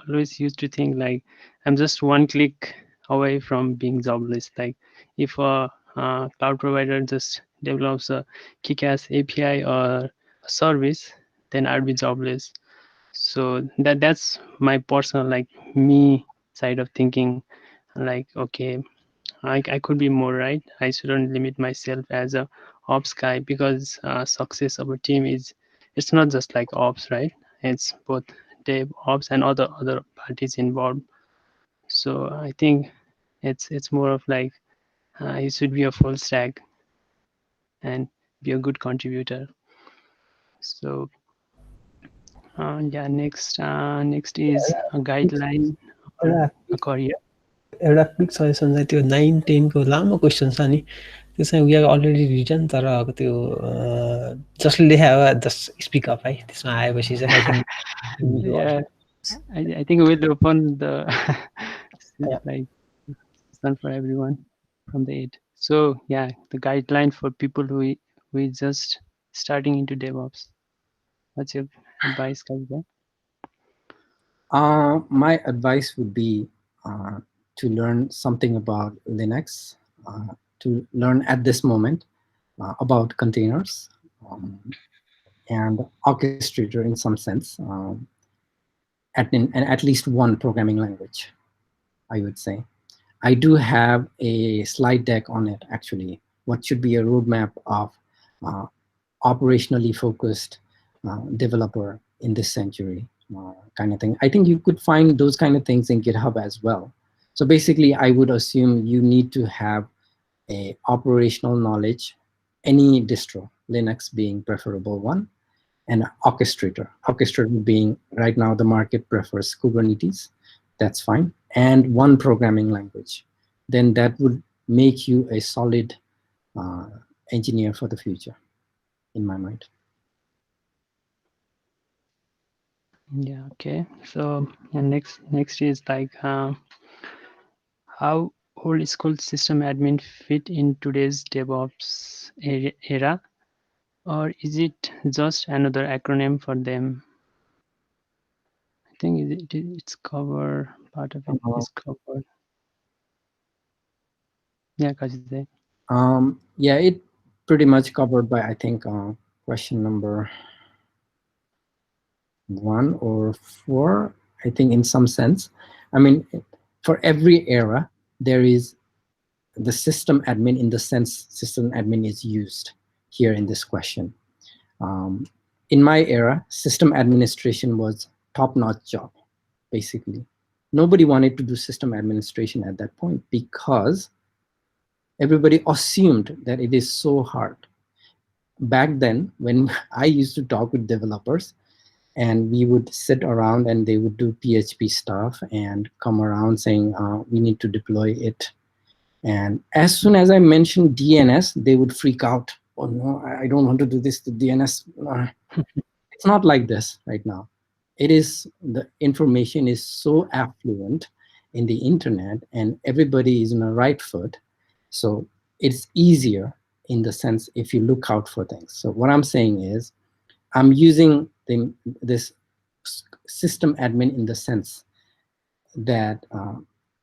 always used to think like I'm just one click away from being jobless. Like if a cloud provider just develops a kick-ass API or a service, then I'd be jobless. So that's my personal like me side of thinking. Like okay, I could be more, right? I shouldn't limit myself as a ops guy because success of a team it's not just like ops, right? It's both dev, ops, and other parties involved. So I think it's more of like you should be a full stack and be a good contributor. So yeah, next is a guideline for a career. एउटा quick suggestion चाहिँ त्यो 9-10 को लामो question छ नि त्यसमा we are already written तर अब त्यो जसले लेखा just speak up है त्यसमा आएपछि चाहिँ I think Yeah, I think we'll open the Yeah. like it's not for everyone from the 8. So yeah, the guideline for people who is just starting into DevOps. What's your advice, Kavita? My advice would be to learn something about Linux, to learn at this moment about containers and orchestrator in some sense, and at least one programming language, I would say. I do have a slide deck on it, actually. What should be a roadmap of operationally focused developer in this century, kind of thing. I think you could find those kind of things in GitHub as well. So basically, I would assume you need to have a operational knowledge, any distro, Linux being preferable one, and orchestrator. Orchestrator being, right now the market prefers Kubernetes, that's fine, and one programming language. Then that would make you a solid engineer for the future, in my mind. Yeah, okay. So and next is like how old school system admin fit in today's DevOps era, or is it just another acronym for them? I think it's covered, part of it is covered. Yeah, Kajite. Yeah, it pretty much covered by, I think, question number 1 or 4, I think, in some sense. I mean, for every era, there is the system admin, in the sense system admin is used here in this question. In my era, system administration was top-notch job, basically. Nobody wanted to do system administration at that point because everybody assumed that it is so hard. Back then, when I used to talk with developers, and we would sit around and they would do PHP stuff and come around saying, we need to deploy it. And as soon as I mentioned DNS, they would freak out. Oh no, I don't want to do this to DNS. It's not like this right now. It is, the information is so affluent in the internet and everybody is on the right foot. So it's easier in the sense if you look out for things. So what I'm saying is, I'm using this system admin in the sense that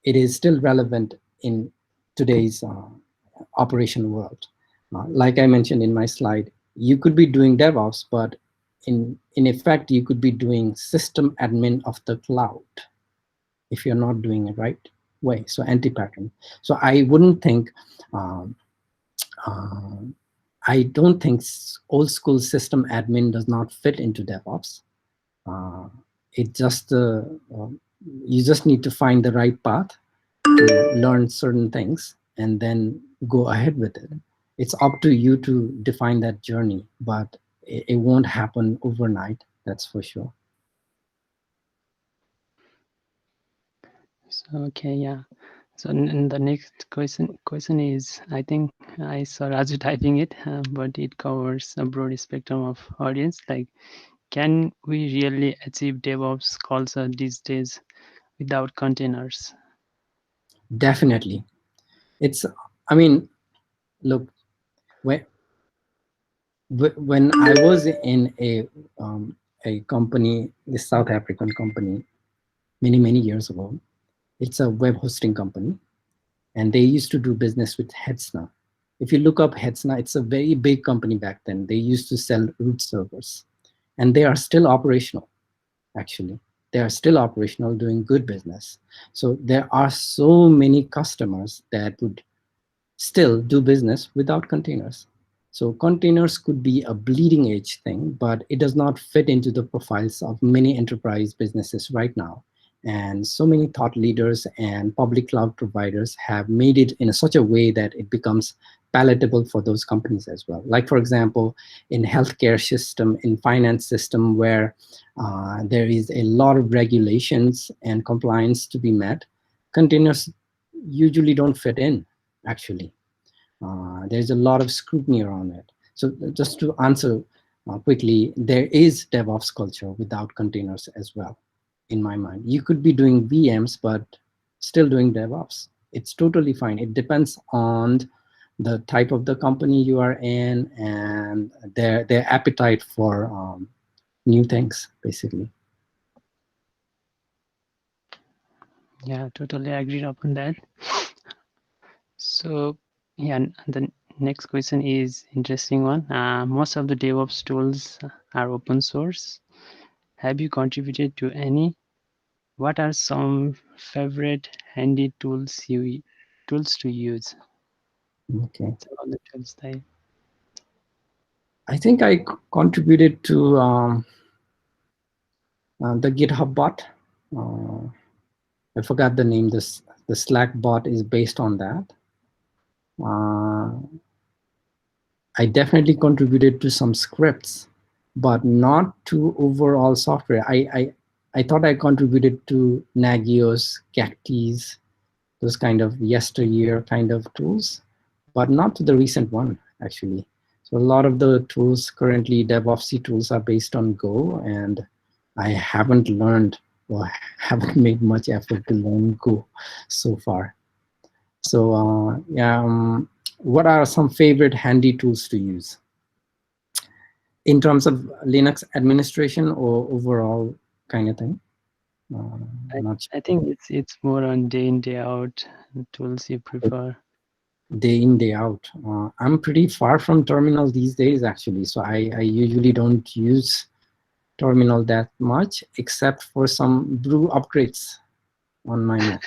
it is still relevant in today's operation world. Like I mentioned in my slide, you could be doing DevOps, but in effect, you could be doing system admin of the cloud if you're not doing it right way, so anti-pattern. So I wouldn't think, I don't think old school system admin does not fit into DevOps. It just, you just need to find the right path to learn certain things and then go ahead with it. It's up to you to define that journey, but it won't happen overnight, that's for sure. So, okay, yeah. So and the next question is, I think I saw Raju typing it, but it covers a broad spectrum of audience. Like, can we really achieve DevOps culture these days without containers? Definitely. It's, I mean, look, when I was in a company, the South African company, many years ago, it's a web hosting company, and they used to do business with Hetzner. If you look up Hetzner, it's a very big company back then. They used to sell root servers, and they are still operational, actually. They are still operational, doing good business. So there are so many customers that would still do business without containers. So containers could be a bleeding edge thing, but it does not fit into the profiles of many enterprise businesses right now. And so many thought leaders and public cloud providers have made it in such a way that it becomes palatable for those companies as well. Like, for example, in healthcare system, in finance system, where there is a lot of regulations and compliance to be met, containers usually don't fit in, actually. There's a lot of scrutiny around it. So just to answer quickly, there is DevOps culture without containers as well, in my mind. You could be doing VMs, but still doing DevOps. It's totally fine. It depends on the type of the company you are in and their appetite for new things, basically. Yeah, totally agreed upon that. So yeah, the next question is interesting one. Most of the DevOps tools are open source. Have you contributed to any? What are some favorite handy tools to use? Okay. Some of the tools that I think I contributed to the GitHub bot. I forgot the name. The Slack bot is based on that. I definitely contributed to some scripts, but not to overall software. I thought I contributed to Nagios, Cactis, those kind of yesteryear kind of tools, but not to the recent one, actually. So a lot of the tools currently, DevOps tools, are based on Go, and I haven't learned or haven't made much effort to learn Go so far. So yeah, what are some favorite handy tools to use? In terms of Linux administration or overall kind of thing? I think it's more on day in, day out tools you prefer. Day in, day out. I'm pretty far from terminal these days, actually. So I usually don't use terminal that much, except for some brew upgrades on my Mac.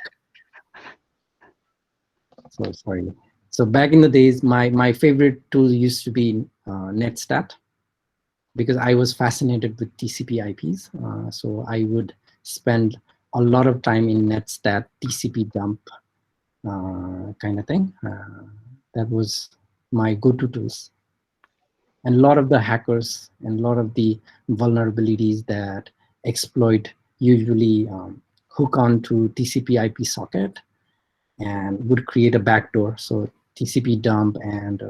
So sorry. So back in the days, my favorite tool used to be netstat, because I was fascinated with TCP IPs. So I would spend a lot of time in netstat, TCP dump kind of thing. That was my go-to tools. And a lot of the hackers and a lot of the vulnerabilities that exploit usually hook onto TCP IP socket and would create a backdoor. So TCP dump and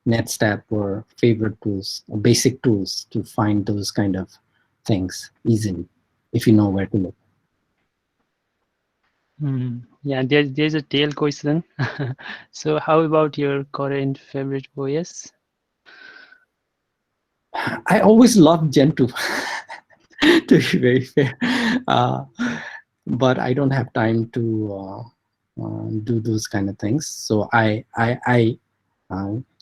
netstat were favorite tools, basic tools to find those kind of things easily, if you know where to look. Yeah, there's a tail question. So how about your current favorite OS? I always loved Gentoo, to be very fair. But I don't have time to do those kind of things. So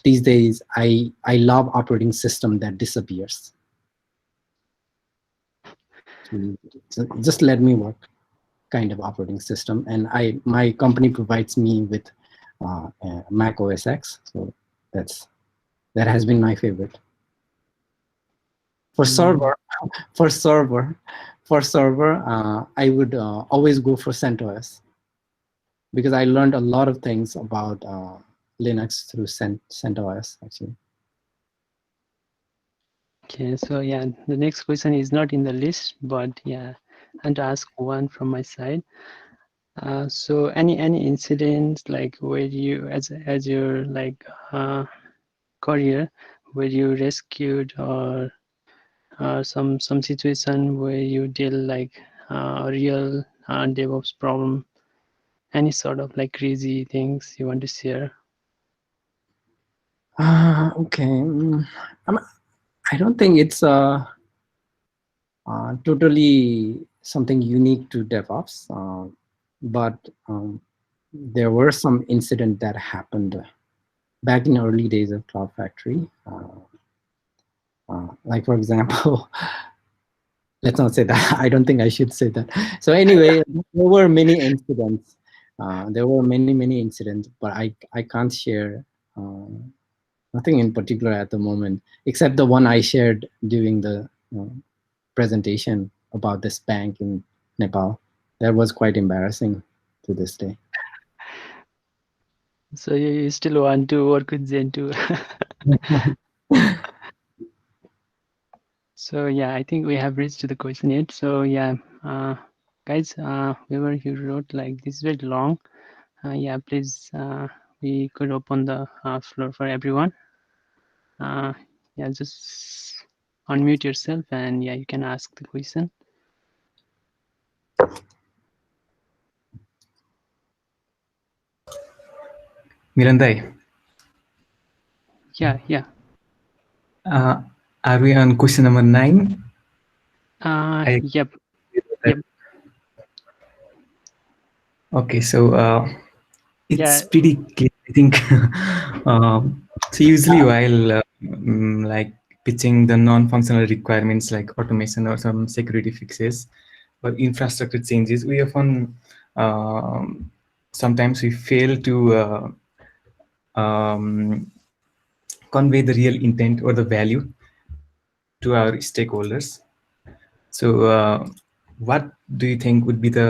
these days, I love operating system that disappears. So just let me work kind of operating system. And my company provides me with Mac OS X. So that has been my favorite. For server, I would always go for CentOS, because I learned a lot of things about Linux through CentOS, actually. Okay, so yeah, the next question is not in the list, but yeah, and to ask one from my side. So any incidents like where you as your like career where you rescued or some situation where you deal like a real DevOps problem, any sort of like crazy things you want to share? Okay. I don't think it's totally something unique to DevOps, but there were some incidents that happened back in the early days of Cloud Factory. Like, for example, let's not say that. I don't think I should say that. So anyway, there were many incidents. There were many incidents, but I can't share nothing in particular at the moment, except the one I shared during the presentation about this bank in Nepal. That was quite embarrassing to this day. So you still want to work with Gentoo? So yeah, I think we have reached to the question yet. So yeah, guys, whoever you wrote like this is very long. Yeah, please we could open the floor for everyone. Yeah, just unmute yourself and yeah, you can ask the question. Mirandai, Yeah, yeah. are we on question number 9? Yep, yep. Okay, so it's Yeah. pretty clear, I think. So usually while like pitching the non-functional requirements like automation or some security fixes or infrastructure changes, we often sometimes we fail to convey the real intent or the value to our stakeholders. So what do you think would be the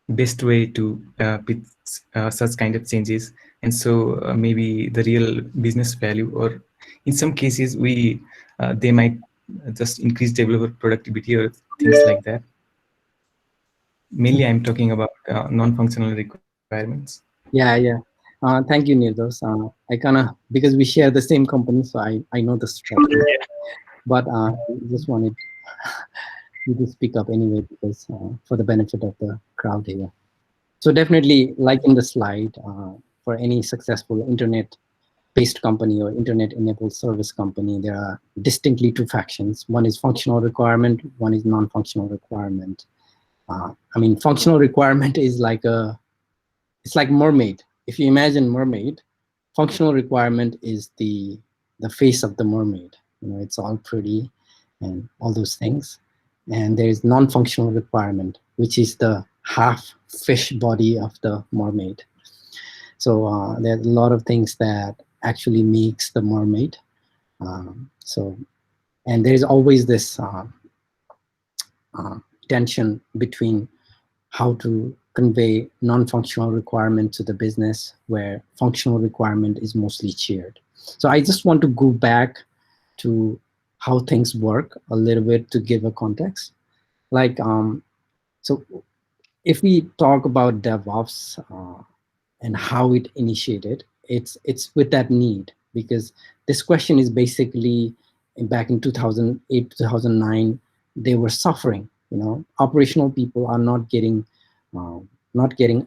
best way to pitch such kind of changes, and so maybe the real business value, or in some cases we they might just increase developer productivity or things like that? Mainly I'm talking about non-functional requirements. Yeah. Thank you, Nirdos. I kind of, because we share the same company, so I know the struggle. But I just wanted you to speak up anyway, because for the benefit of the crowd here. So definitely, like in the slide, for any successful internet-based company or internet-enabled service company, there are distinctly two factions. One is functional requirement, one is non-functional requirement. I mean, functional requirement is like it's like mermaid. If you imagine mermaid, functional requirement is the face of the mermaid. You know, it's all pretty and all those things. And there is non-functional requirement, which is the half fish body of the mermaid. So there's a lot of things that actually makes the mermaid. And there's always this tension between how to convey non-functional requirement to the business, where functional requirement is mostly shared. So I just want to go back to how things work a little bit to give a context. Like, so if we talk about DevOps and how it initiated, it's with that need, because this question is basically back in 2008, 2009, they were suffering. You know, operational people are not getting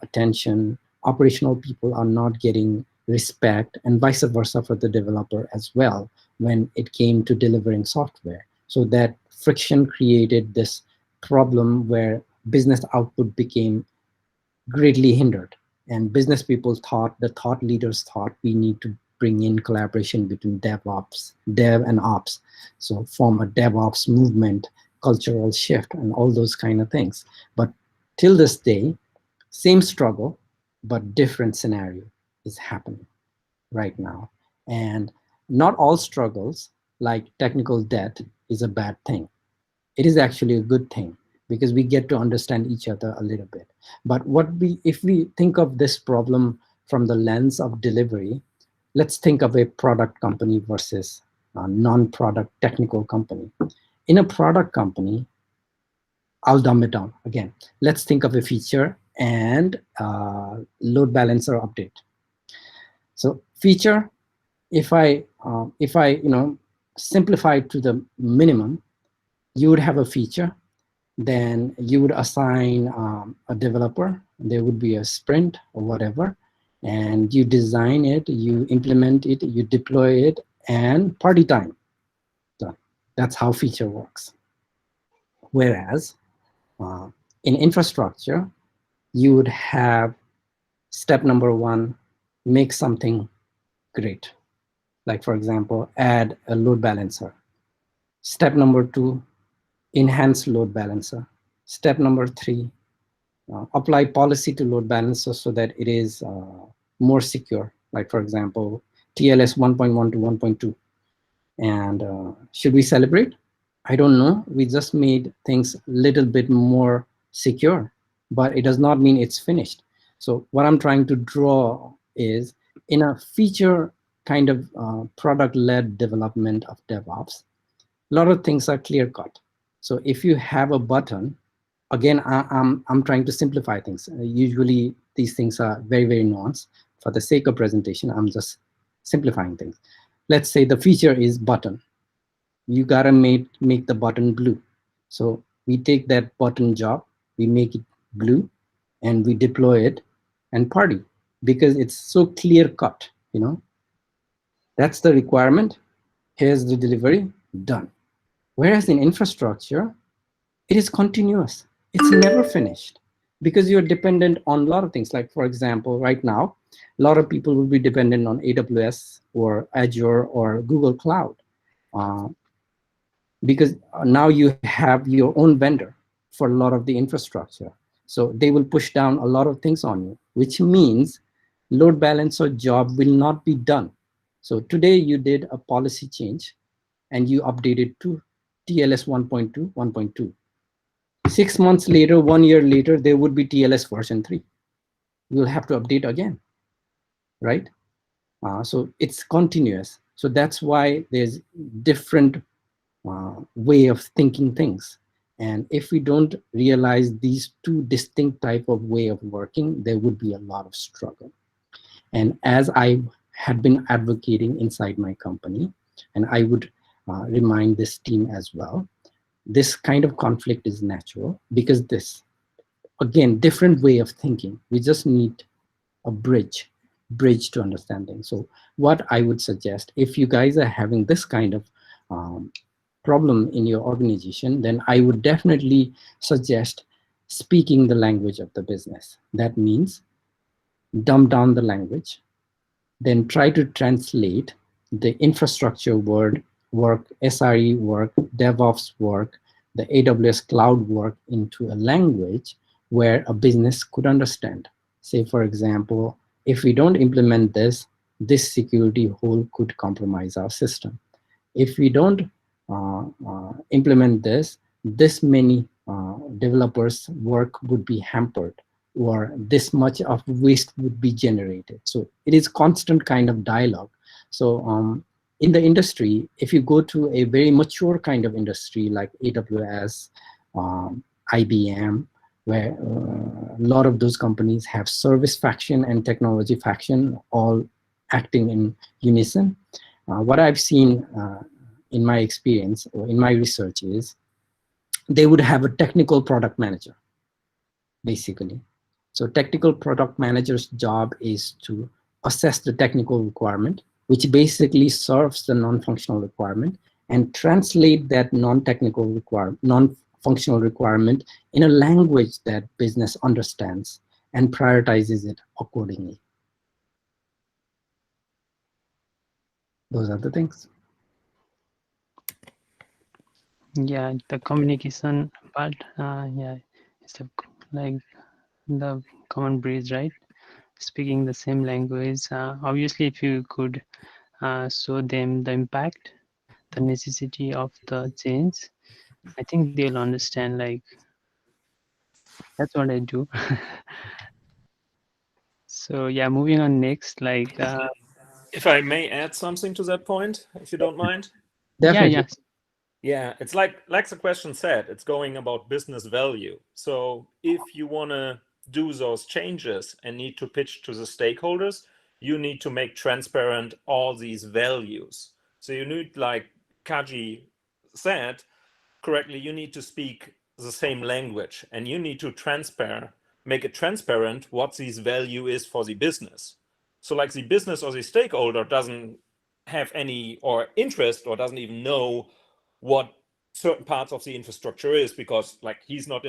attention. Operational people are not getting respect, and vice versa for the developer as well when it came to delivering software. So that friction created this problem where business output became greatly hindered. And business people thought, the thought leaders thought, we need to bring in collaboration between DevOps, Dev and Ops. So form a DevOps movement, cultural shift, and all those kind of things. But till this day, same struggle, but different scenario is happening right now. And not all struggles, like technical debt, is a bad thing. It is actually a good thing, because we get to understand each other a little bit. But if we think of this problem from the lens of delivery, let's think of a product company versus a non-product technical company. In a product company, I'll dumb it down again. Let's think of a feature and load balancer update. So feature, if I simplify it to the minimum, you would have a feature, then you would assign a developer. There would be a sprint or whatever, and you design it, you implement it, you deploy it, and party time. Done. That's how feature works. Whereas in infrastructure, you would have step number 1, make something great. Like, for example, add a load balancer. Step number 2, enhance load balancer. Step number 3, apply policy to load balancer so that it is more secure. Like, for example, TLS 1.1 to 1.2. And should we celebrate? I don't know. We just made things a little bit more secure, but it does not mean it's finished. So what I'm trying to draw is, in a feature kind of product-led development of DevOps, a lot of things are clear-cut. So if you have a button again, I'm trying to simplify things. Usually these things are very, very nuanced. For the sake of presentation, I'm just simplifying things. Let's say the feature is button. You gotta make the button blue. So we take that button job, we make it blue, and we deploy it and party, because it's so clear cut, you know. That's the requirement. Here's the delivery, done. Whereas in infrastructure, it is continuous. It's never finished, because you're dependent on a lot of things. Like, for example, right now, a lot of people will be dependent on AWS or Azure or Google Cloud, because now you have your own vendor for a lot of the infrastructure. So they will push down a lot of things on you, which means load balancer job will not be done. So today you did a policy change and you updated to TLS 1.2, 1.2. 6 months later, 1 year later, there would be TLS version 3. You'll have to update again, right? So it's continuous. So that's why there's different way of thinking things. And if we don't realize these two distinct type of way of working, there would be a lot of struggle. And as I had been advocating inside my company, and I would remind this team as well, this kind of conflict is natural, because this, again, different way of thinking. We just need a bridge to understanding. So what I would suggest, if you guys are having this kind of problem in your organization, then I would definitely suggest speaking the language of the business. That means dumb down the language, then try to translate the infrastructure work, SRE work, DevOps work, the AWS cloud work into a language where a business could understand. Say, for example, if we don't implement this, this security hole could compromise our system. If we don't implement this, this many developers' work would be hampered, or this much of waste would be generated. So it is constant kind of dialogue. So in the industry, if you go to a very mature kind of industry like AWS, IBM, where a lot of those companies have service faction and technology faction all acting in unison. What I've seen in my experience or in my research is they would have a technical product manager, basically. So technical product manager's job is to assess the technical requirement, which basically serves the non-functional requirement, and translate that non-functional requirement in a language that business understands and prioritizes it accordingly. Those are the things. Yeah, the communication part, yeah, it's like the common bridge, right? Speaking the same language. Obviously, if you could show them the impact, the necessity of the change, I think they'll understand. Like, that's what I do. So yeah, moving on next, like if I may add something to that point, if you don't mind. Definitely. Yeah, it's like the question said, it's going about business value. So if you want to do those changes and need to pitch to the stakeholders, you need to make transparent all these values. So you need, like Kaji said correctly, you need to speak the same language, and you need to make it transparent what this value is for the business. So like the business or the stakeholder doesn't have any or interest or doesn't even know what certain parts of the infrastructure is, because like he's not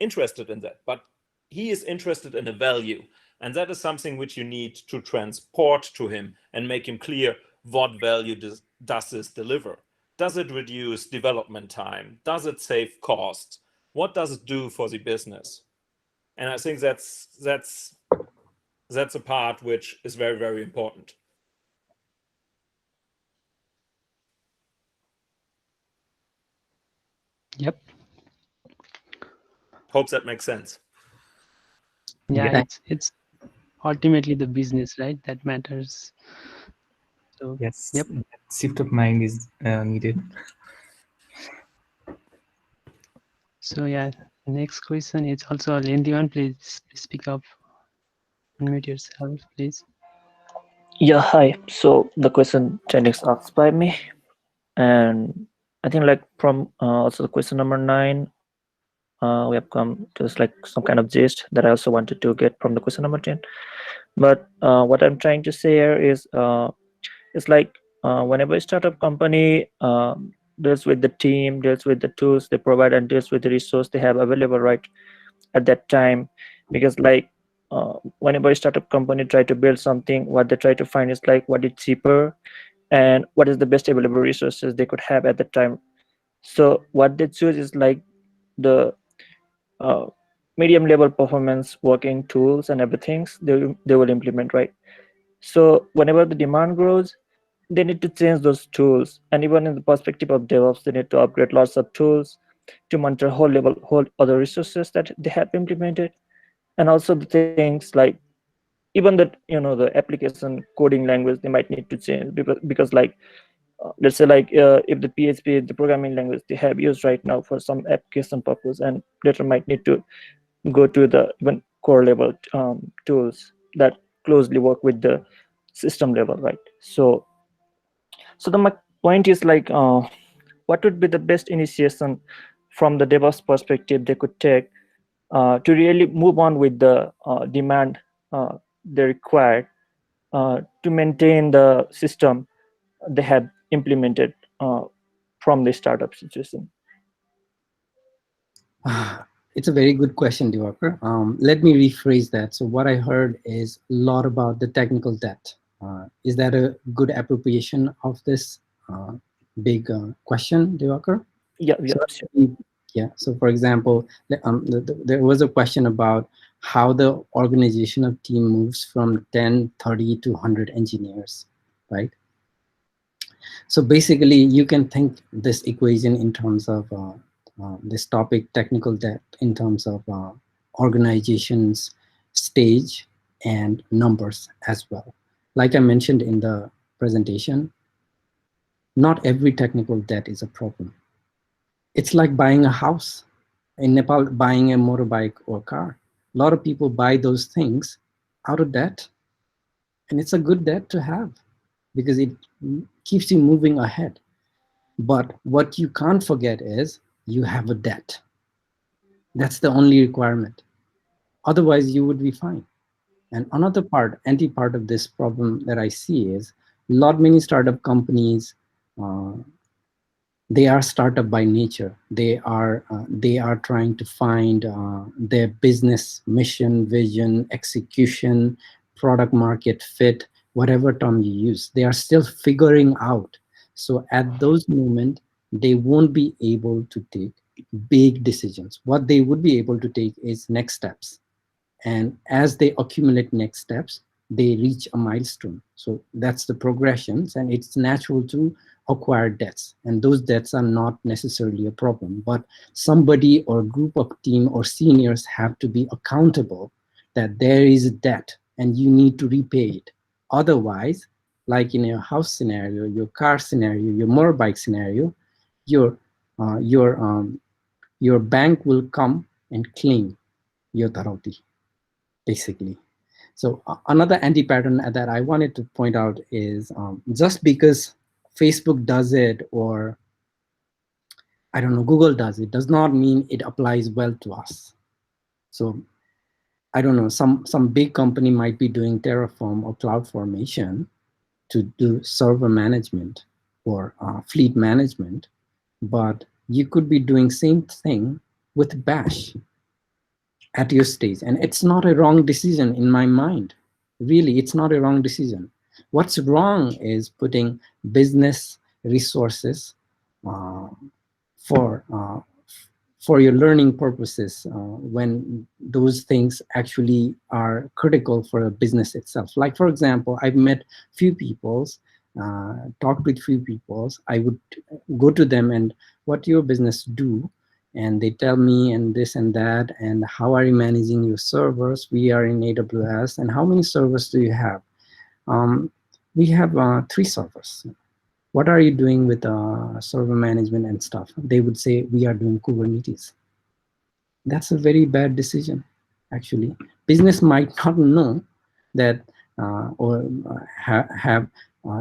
interested in that, but he is interested in a value, and that is something which you need to transport to him and make him clear what value does this deliver. Does it reduce development time? Does it save costs? What does it do for the business? And I think that's a part which is very, very important. Yep. Hope that makes sense. Yeah, it's ultimately the business, right, that matters. So yes, yep. Shift of mind is needed. So yeah, Next question is also a lengthy one. Please speak up. Unmute yourself, please. Yeah, hi. So the question 10x asked by me, and I think like from also the question number 9, we have come to like some kind of gist that I also wanted to get from the question number 10. But what I'm trying to say here is it's like whenever a startup company deals with the team, deals with the tools they provide, and deals with the resource they have available right at that time, because like whenever a startup company try to build something, what they try to find is like what is cheaper and what is the best available resources they could have at the time. So what they choose is like the uh, medium level performance working tools and everything they will implement, right? So whenever the demand grows, they need to change those tools. And even in the perspective of DevOps, they need to upgrade lots of tools to monitor whole other resources that they have implemented. And also the things like even the the application coding language they might need to change, because like let's say like if the PHP is the programming language they have used right now for some application purpose, and later might need to go to the even core level tools that closely work with the system level, right? So my point is like what would be the best initiation from the DevOps perspective they could take to really move on with the demand they require to maintain the system they have implemented from the startup situation? It's a very good question, Diwakar. Let me rephrase that. So what I heard is a lot about the technical debt. Is that a good appropriation of this big question, Diwakar? Yeah, So, sure. yeah. So for example, there was a question about how the organizational team moves from 10, 30 to 100 engineers, right? So basically, you can think this equation in terms of this topic, technical debt, in terms of organizations, stage, and numbers as well. Like I mentioned in the presentation, not every technical debt is a problem. It's like buying a house. In Nepal, buying a motorbike or car. A lot of people buy those things out of debt, and it's a good debt to have because it keeps you moving ahead. But what you can't forget is you have a debt. That's the only requirement. Otherwise, you would be fine. And another part, anti-part of this problem that I see is many startup companies, they are startup by nature. They are trying to find their business mission, vision, execution, product market fit, whatever term you use. They are still figuring out. So at those moments, they won't be able to take big decisions. What they would be able to take is next steps. And as they accumulate next steps, they reach a milestone. So that's the progressions, and it's natural to acquire debts. And those debts are not necessarily a problem, but somebody or group of team or seniors have to be accountable that there is a debt and you need to repay it. Otherwise, like in your house scenario, your car scenario, your motorbike scenario, your bank will come and claim your dharauti, basically. So another anti-pattern that I wanted to point out is just because Facebook does it or I don't know, Google does it, does not mean it applies well to us. So I don't know, some big company might be doing Terraform or CloudFormation to do server management or fleet management, but you could be doing same thing with Bash at your stage. And it's not a wrong decision in my mind. Really, it's not a wrong decision. What's wrong is putting business resources uh, for your learning purposes when those things actually are critical for a business itself. Like, for example, I've met few peoples, talked with few peoples. I would go to them and what your business do? And they tell me and this and that, and how are you managing your servers? We are in AWS, and how many servers do you have? We have 3 servers. What are you doing with server management and stuff? They would say, we are doing Kubernetes. that's a very bad decision. Actually, business might not know that or have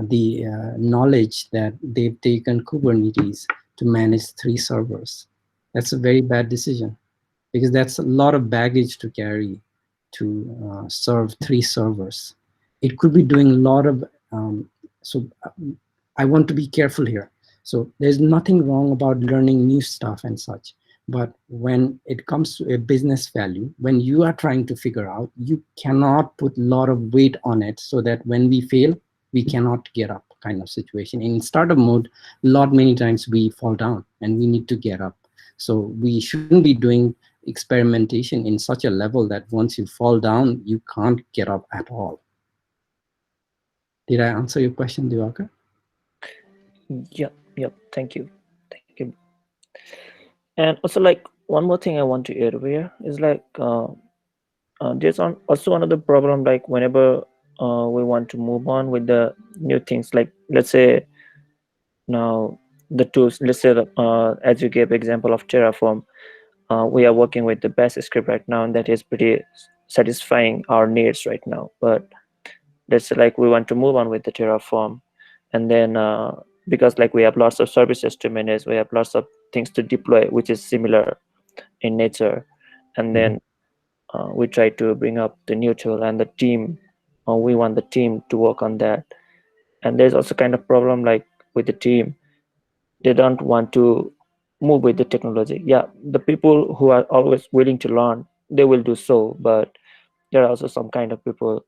the knowledge that they've taken Kubernetes to manage 3 servers. That's a very bad decision, because that's a lot of baggage to carry to serve 3 servers. It could be doing a lot of, so I want to be careful here. So there's nothing wrong about learning new stuff and such. But when it comes to a business value, when you are trying to figure out, you cannot put a lot of weight on it so that when we fail, we cannot get up kind of situation. In startup mode, many times we fall down and we need to get up. So we shouldn't be doing experimentation in such a level that once you fall down, you can't get up at all. Did I answer your question, Diwakar? Yeah, thank you. And also, like, one more thing I want to add here is like there's also another problem, like whenever we want to move on with the new things, like let's say now the tools, let's say as you gave example of Terraform, we are working with the Bash script right now, and that is pretty satisfying our needs right now. But let's say like we want to move on with the Terraform, and then because like we have lots of services to manage, we have lots of things to deploy which is similar in nature, and then we try to bring up the new tool and the team, we want the team to work on that. And there's also kind of problem like with the team, they don't want to move with the technology. Yeah, the people who are always willing to learn, they will do so, but there are also some kind of people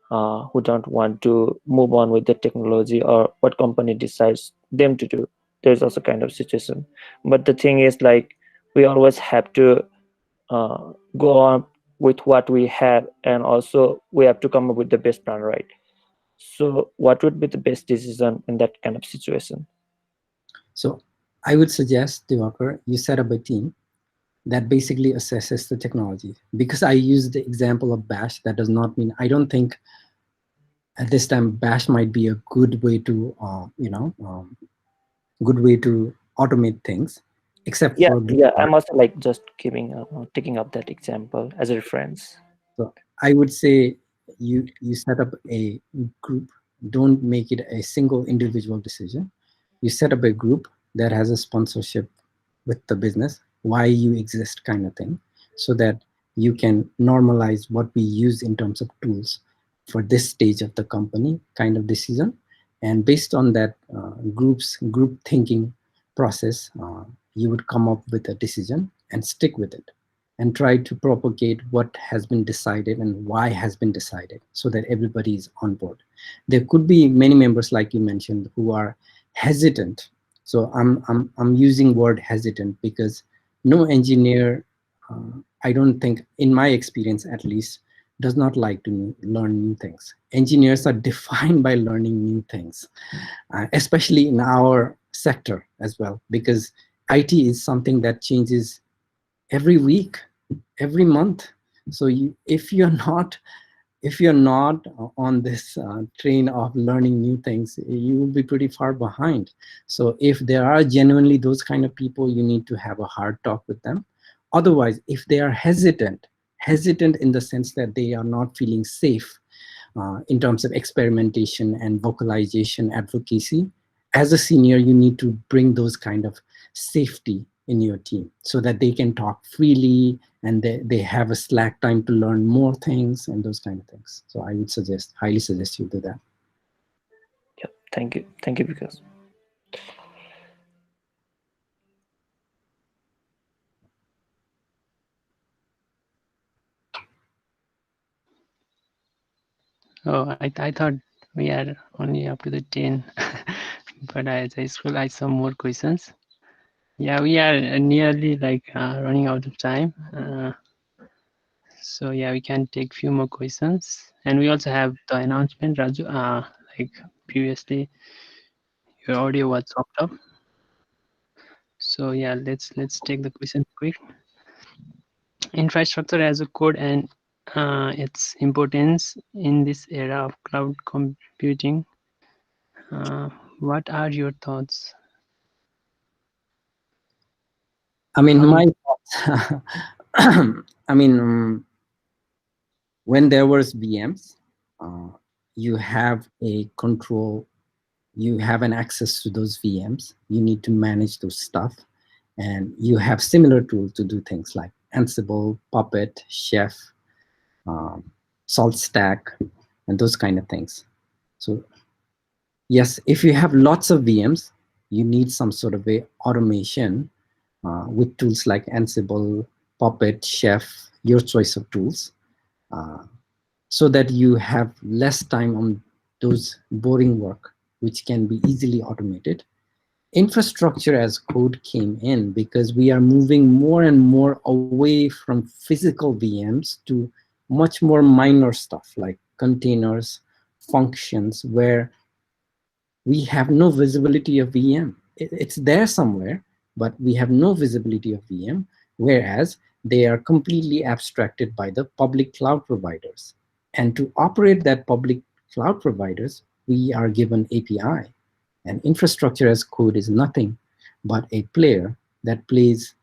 who don't want to move on with the technology or what company decides them to do. There's also kind of situation. But the thing is, like, we always have to go on with what we have, and also we have to come up with the best plan, right? So what would be the best decision in that kind of situation? So I would suggest, Diwakar, you set up a team that basically assesses the technology. Because I used the example of Bash, that does not mean, I don't think at this time Bash might be a good way to, good way to automate things, except Yeah, for I'm also like just taking up that example as a reference. So I would say you set up a group. Don't make it a single individual decision. You set up a group that has a sponsorship with the business, why you exist kind of thing, so that you can normalize what we use in terms of tools for this stage of the company kind of decision. And based on that group thinking process, you would come up with a decision and stick with it, and try to propagate what has been decided and why has been decided, so that everybody is on board. There could be many members, like you mentioned, who are hesitant. So I'm using word hesitant because no engineer, I don't think, in my experience at least, does not like to learn new things. Engineers are defined by learning new things, especially in our sector as well, because IT is something that changes every week, every month. So if you're not on this train of learning new things, you will be pretty far behind. So if there are genuinely those kind of people, you need to have a hard talk with them. Otherwise, if they are hesitant in the sense that they are not feeling safe in terms of experimentation and vocalization advocacy, as a senior, you need to bring those kind of safety in your team so that they can talk freely and they have a slack time to learn more things and those kind of things. So I would highly suggest you do that. Yeah, thank you, Bikash. Oh, I thought we are only up to the 10, but as I scroll, I saw more questions. Yeah, we are nearly like running out of time. So yeah, we can take few more questions, and we also have the announcement, Raju. Like previously, your audio was chopped up. So yeah, let's take the question quick. Infrastructure as a code and its importance in this era of cloud computing. What are your thoughts? I mean, my thoughts, I mean, when there was VMs, you have a control, you have an access to those VMs. You need to manage those stuff. And you have similar tools to do things like Ansible, Puppet, Chef, SaltStack, and those kind of things. So yes, if you have lots of VMs, you need some sort of a automation with tools like Ansible, Puppet, Chef, your choice of tools, so that you have less time on those boring work, which can be easily automated. Infrastructure as code came in because we are moving more and more away from physical VMs to much more minor stuff like containers, functions, where we have no visibility of VM. It's there somewhere, but we have no visibility of VM, whereas they are completely abstracted by the public cloud providers. And to operate that public cloud providers, we are given API. And infrastructure as code is nothing but a player that plays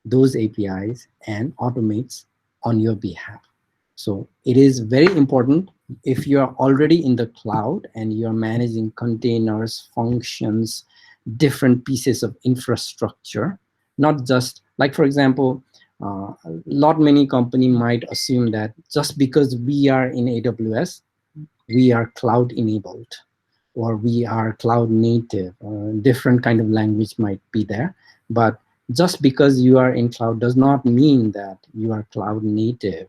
those APIs and automates on your behalf. So it is very important if you are already in the cloud and you're managing containers, functions, different pieces of infrastructure, not just like, for example, many company might assume that just because we are in AWS, we are cloud enabled, or we are cloud native. Different kind of language might be there, but just because you are in cloud does not mean that you are cloud native.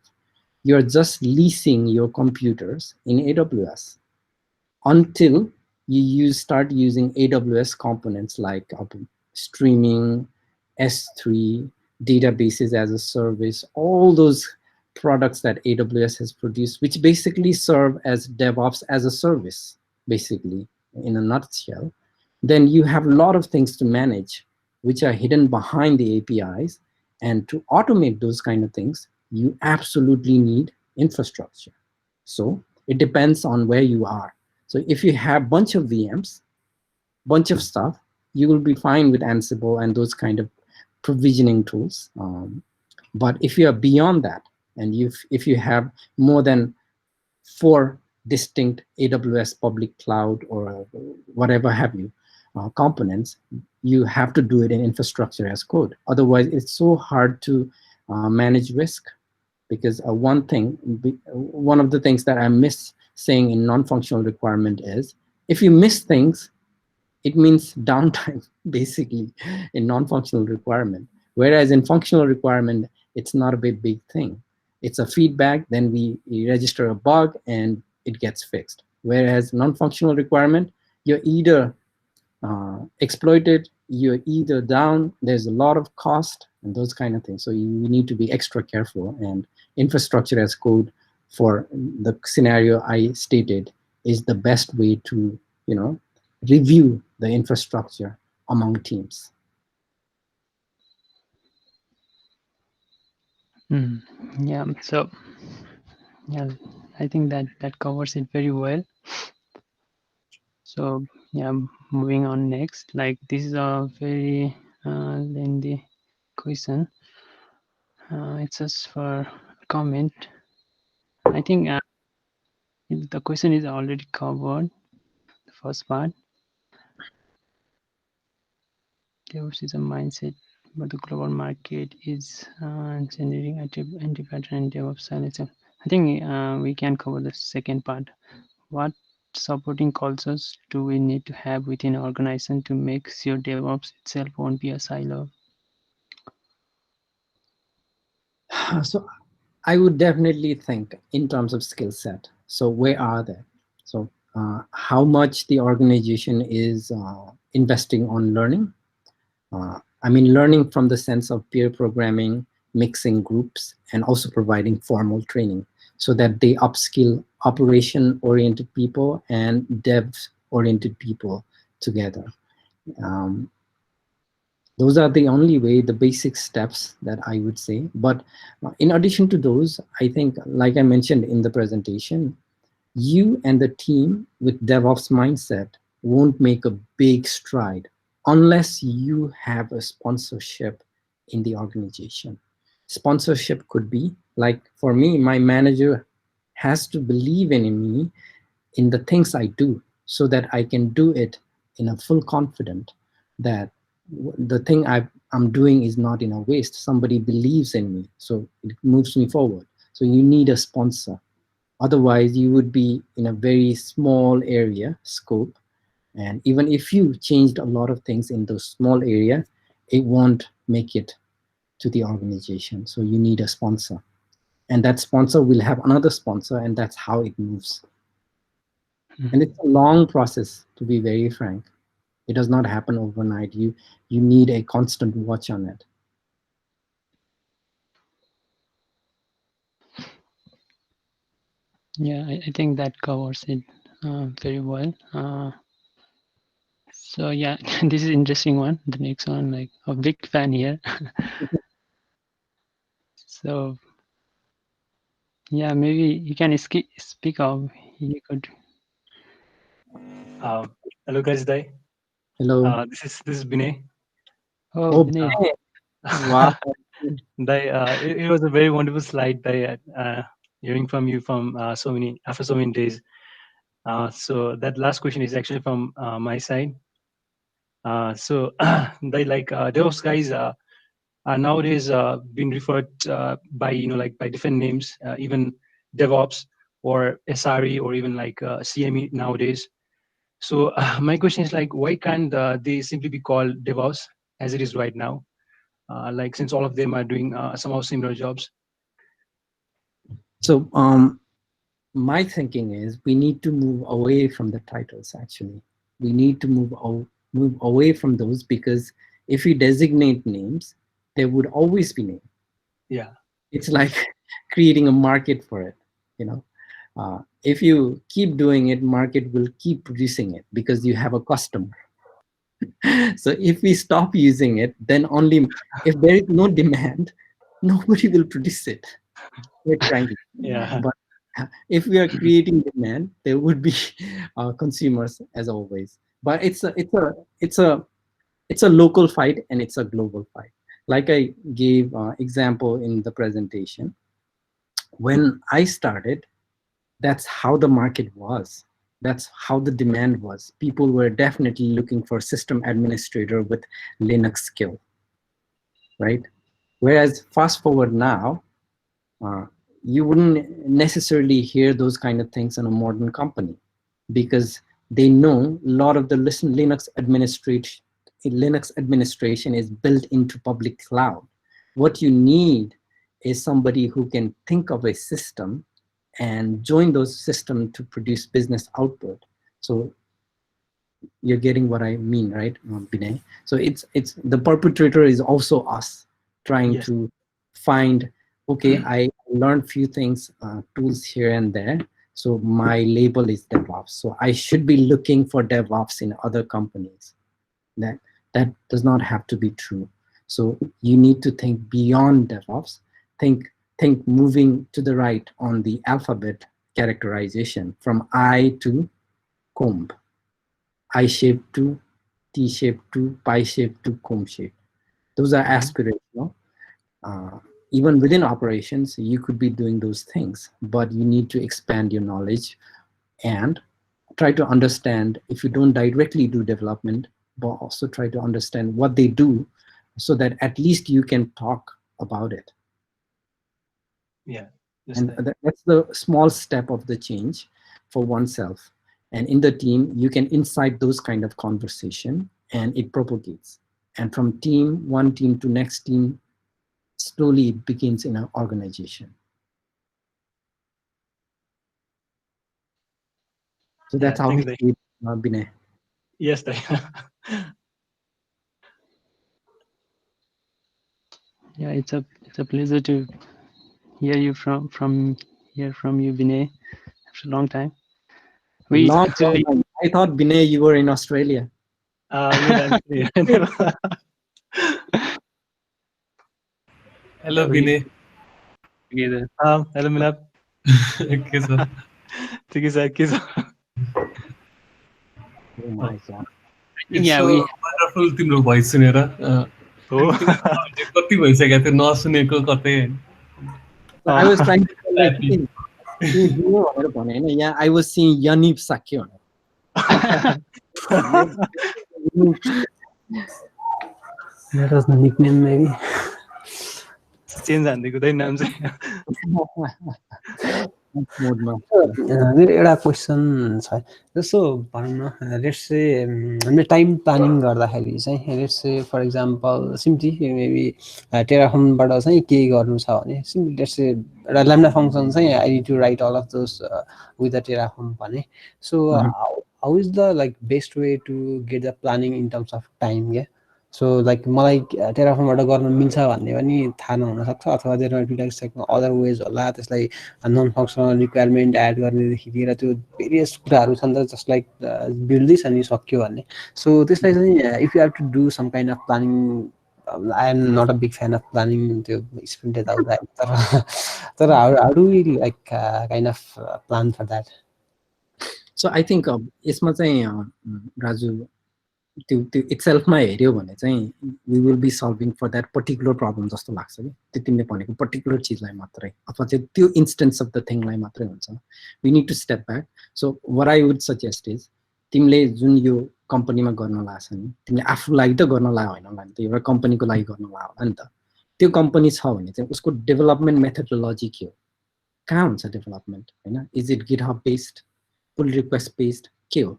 You're just leasing your computers in AWS until you start using AWS components like streaming, S3, databases as a service, all those products that AWS has produced, which basically serve as DevOps as a service, basically, in a nutshell. Then you have a lot of things to manage, which are hidden behind the APIs. And to automate those kind of things, you absolutely need infrastructure. So it depends on where you are. So if you have a bunch of VMs, bunch of stuff, you will be fine with Ansible and those kind of provisioning tools. But if you are beyond that, and if you have more than 4 distinct AWS public cloud or whatever have you components, you have to do it in infrastructure as code. Otherwise, it's so hard to manage risk. Because one of the things that I miss saying in non-functional requirement is, if you miss things, it means downtime, basically, in non-functional requirement. Whereas in functional requirement, it's not a big thing. It's a feedback, then we register a bug, and it gets fixed. Whereas non-functional requirement, you're either exploited, you're either down, there's a lot of cost, and those kind of things. So you need to be extra careful. And infrastructure as code for the scenario I stated is the best way to, review the infrastructure among teams. Yeah, so yeah, I think that covers it very well. So yeah, moving on next, like this is a very lengthy question. It's just for comment. I think the question is already covered, the first part. DevOps is a mindset, but the global market is generating anti-pattern and DevOps silence. I think we can cover the second part. What supporting cultures do we need to have within an organization to make sure DevOps itself won't be a silo? So I would definitely think in terms of skill set. So where are they? So how much the organization is investing on learning. I mean, learning from the sense of peer programming, mixing groups, and also providing formal training so that they upskill operation-oriented people and dev-oriented people together. Those are the only way, the basic steps that I would say. But in addition to those, I think, like I mentioned in the presentation, you and the team with DevOps mindset won't make a big stride unless you have a sponsorship in the organization. Sponsorship could be like, for me, my manager has to believe in me, in the things I do, so that I can do it in a full confident that the thing I'm doing is not in a waste. Somebody believes in me, so it moves me forward. So you need a sponsor. Otherwise, you would be in a very small area scope. And even if you changed a lot of things in those small area, it won't make it to the organization. So you need a sponsor. And that sponsor will have another sponsor, and that's how it moves. And it's a long process, to be very frank. It does not happen overnight. You need a constant watch on it. Yeah, I think that covers it very well. So yeah, this is interesting one. The next one, like a big fan here. So yeah, maybe you can speak up. You could. Hello guys, Hello. this is Binay. Oh, Binay. wow. It was a very wonderful slide. Hearing from you from after so many days. So that last question is actually from my side. So DevOps guys are nowadays being referred by by different names, even DevOps or SRE or even like CME nowadays. So my question is like, why can't they simply be called DevOps as it is right now? Like since all of them are doing somehow similar jobs. So my thinking is we need to move away from the titles. Actually, we need to move away from those, because if we designate names, there would always be names. Yeah, it's like creating a market for it. If you keep doing it, market will keep producing it because you have a customer. So if we stop using it, then only if there is no demand, nobody will produce it, quite frankly. yeah. But if we are creating demand, there would be consumers as always. But it's a local fight, and it's a global fight. Like I gave example in the presentation, when I started, that's how the market was. That's how the demand was. People were definitely looking for system administrator with Linux skill, right? Whereas fast forward now, you wouldn't necessarily hear those kind of things in a modern company, because they know a lot of the Linux administration is built into public cloud. What you need is somebody who can think of a system and join those systems to produce business output. So you're getting what I mean, right, Binay? So it's the perpetrator is also us trying Yes. to find, okay, I learned few things, tools here and there. So my label is DevOps. So I should be looking for DevOps in other companies. That does not have to be true. So you need to think beyond DevOps. Think moving to the right on the alphabet characterization from I to comb. I shape to T shape to pi shape to comb shape. Those are aspirational. Even within operations, you could be doing those things, but you need to expand your knowledge and try to understand, if you don't directly do development, but also try to understand what they do, so that at least you can talk about it. Yeah. And that's the small step of the change for oneself. And in the team, you can incite those kind of conversation, and it propagates. And from one team to next team, slowly it begins in an organization. So that's how we see it, Binay. Yes. Yeah, it's a pleasure to hear you from you, Binay, after a long time. I thought, Binay, you were in Australia. Hello, Binay. Hello, Meetup. Kisa. Kisa. Oh my God. It's so wonderful to know voice सुनेर हो कति भइसक्यो थियो नसुनेको कतै हैन I was trying to tell like, Happy. तिमी दिने भनेर भने हैन, यहाँ I was seeing Yanib Sakyo भनेर. That was the nickname maybe. Change हान्दिएको दाइ नाम चाहिँ मोडमा. मेरो एउटा क्वेसन छ जस्तो भनौँ न लेट्स से हामीले टाइम प्लानिङ गर्दाखेरि चाहिँ let's say for example simply maybe टेराफर्मबाट चाहिँ केही गर्नु छ भने सिम्पली लेट्स से एउटा ल्याम्डा फङ्सन चाहिँ I need to write all of those with the Terraform भने so how is the like best way to get the planning in terms of time क्या सो लाइक मलाई टेराफर्मबाट गर्न मिल्छ भन्ने पनि थाहा नहुनसक्छ अथवा there might be like other ways होला त्यसलाई नन फङ्सनल रिक्वायरमेन्ट एड गर्नेदेखि लिएर त्यो भेरियस कुराहरू छन् त जस्ट लाइक बिल्ड दिस अनि सक्यो भन्ने सो त्यसलाई चाहिँ if you have to do some kind of planning I am not a big fan of planning त्यो स्प्रिन्ट यताउता तर how do we like kind of plan for that so I think यसमा चाहिँ राजु त्यो इट्सेल्फमा हेऱ्यो भने चाहिँ we will be solving for that particular problem जस्तो लाग्छ कि त्यो तिमीले भनेको पर्टिकुलर चिजलाई मात्रै अथवा चाहिँ त्यो इन्स्टेन्स अफ द थिङलाई मात्रै हुन्छ we need to step back so what I would suggest is तिमीले जुन यो कम्पनीमा गर्न लाग्छ नि तिमीले आफू लागि त गर्न लाग्यो होइन होला नि त एउटा कम्पनीको लागि गर्न लाग्यो होला नि त त्यो कम्पनी छ भने चाहिँ उसको डेभलपमेन्ट मेथोडोलोजी के हो कहाँ हुन्छ डेभलपमेन्ट होइन is it GitHub based pull request based के हो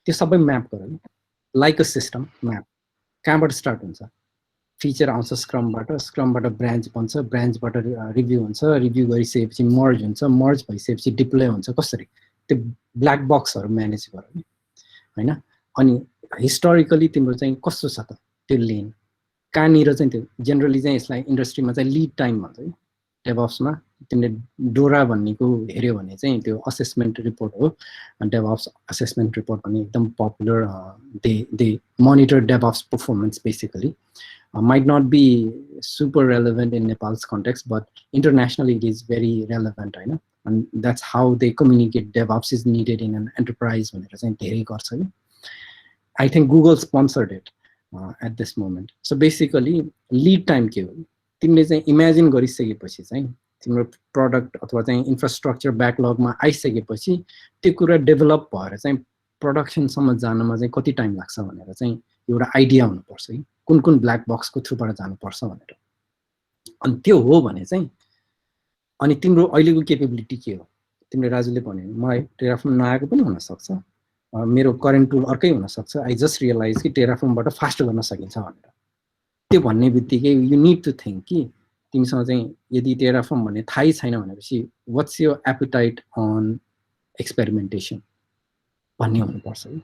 त्यो सबै म्याप गर नि लाइक अ सिस्टम म्याप कहाँबाट स्टार्ट हुन्छ फिचर आउँछ स्क्रमबाट ब्रान्च बन्छ ब्रान्चबाट रिभ्यू हुन्छ रिभ्यू गरिसकेपछि मर्ज हुन्छ मर्ज भइसकेपछि डिप्लोय हुन्छ कसरी त्यो ब्ल्याक बक्सहरू म्यानेज गर नि होइन अनि हिस्टोरिकली तिम्रो चाहिँ कस्तो छ त त्यो लेन कहाँनिर चाहिँ त्यो जेनरली चाहिँ यसलाई इन्डस्ट्रीमा चाहिँ लिड टाइम भन्छ कि डेभअप्समा तिमीले डोरा भन्नेको हेऱ्यो भने चाहिँ त्यो असेसमेन्ट रिपोर्ट हो डेभअप्स असेसमेन्ट रिपोर्ट भन्ने एकदम popular they monitor DevOps performance basically might not be super relevant in Nepal's context, but internationally it is very relevant, right? And that's how they communicate DevOps is needed in an enterprise. I think Google sponsored it at this moment. So basically, lead time के हो तिमीले चाहिँ imagine गरिसकेपछि चाहिँ तिम्रो product अथवा चाहिँ infrastructure ब्याकलगमा आइसकेपछि त्यो कुरा डेभलप भएर चाहिँ प्रोडक्सनसम्म जानमा चाहिँ कति टाइम लाग्छ भनेर चाहिँ एउटा आइडिया हुनुपर्छ कि कुन ब्ल्याक बक्सको थ्रुबाट जानुपर्छ भनेर अनि त्यो हो भने चाहिँ अनि तिम्रो अहिलेको केपेबिलिटी के हो तिमीले राजुले भन्यो मलाई टेराफर्म नआएको पनि हुनसक्छ मेरो करेन्ट टुल अर्कै हुनसक्छ आई जस्ट रियलाइज कि टेराफर्मबाट फास्ट गर्न सकिन्छ भनेर त्यो भन्ने बित्तिकै यु निड टु थिङ्क कि तिमीसँग चाहिँ यदि टेराफर्म भन्ने थाहै छैन भनेपछि what's your appetite on experimentation भन्ने हुनुपर्छ कि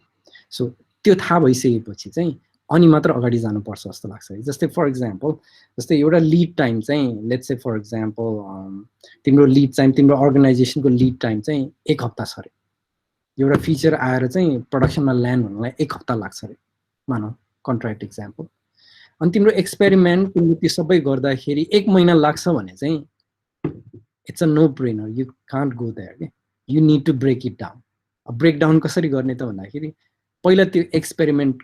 सो त्यो थाहा भइसकेपछि चाहिँ अनि मात्र अगाडि जानुपर्छ जस्तो लाग्छ जस्तै फर इक्जाम्पल जस्तै एउटा लिड टाइम चाहिँ लेट्स से फर इक्जाम्पल तिम्रो लिड टाइम तिम्रो अर्गनाइजेसनको लिड टाइम चाहिँ 1 हप्ता छ अरे एउटा फिचर आएर चाहिँ प्रोडक्सनमा ल्यान्ड हुनलाई 1 हप्ता लाग्छ अरे मानौ कन्ट्र्याक्ट इक्जाम्पल अनि तिम्रो एक्सपेरिमेन्ट तिम्रो त्यो सबै गर्दाखेरि 1 महिना लाग्छ भने चाहिँ it's a no brainer you can't go there के you need to break it down break down कसरी गर्ने त भन्दाखेरि पहिला त्यो एक्सपेरिमेन्ट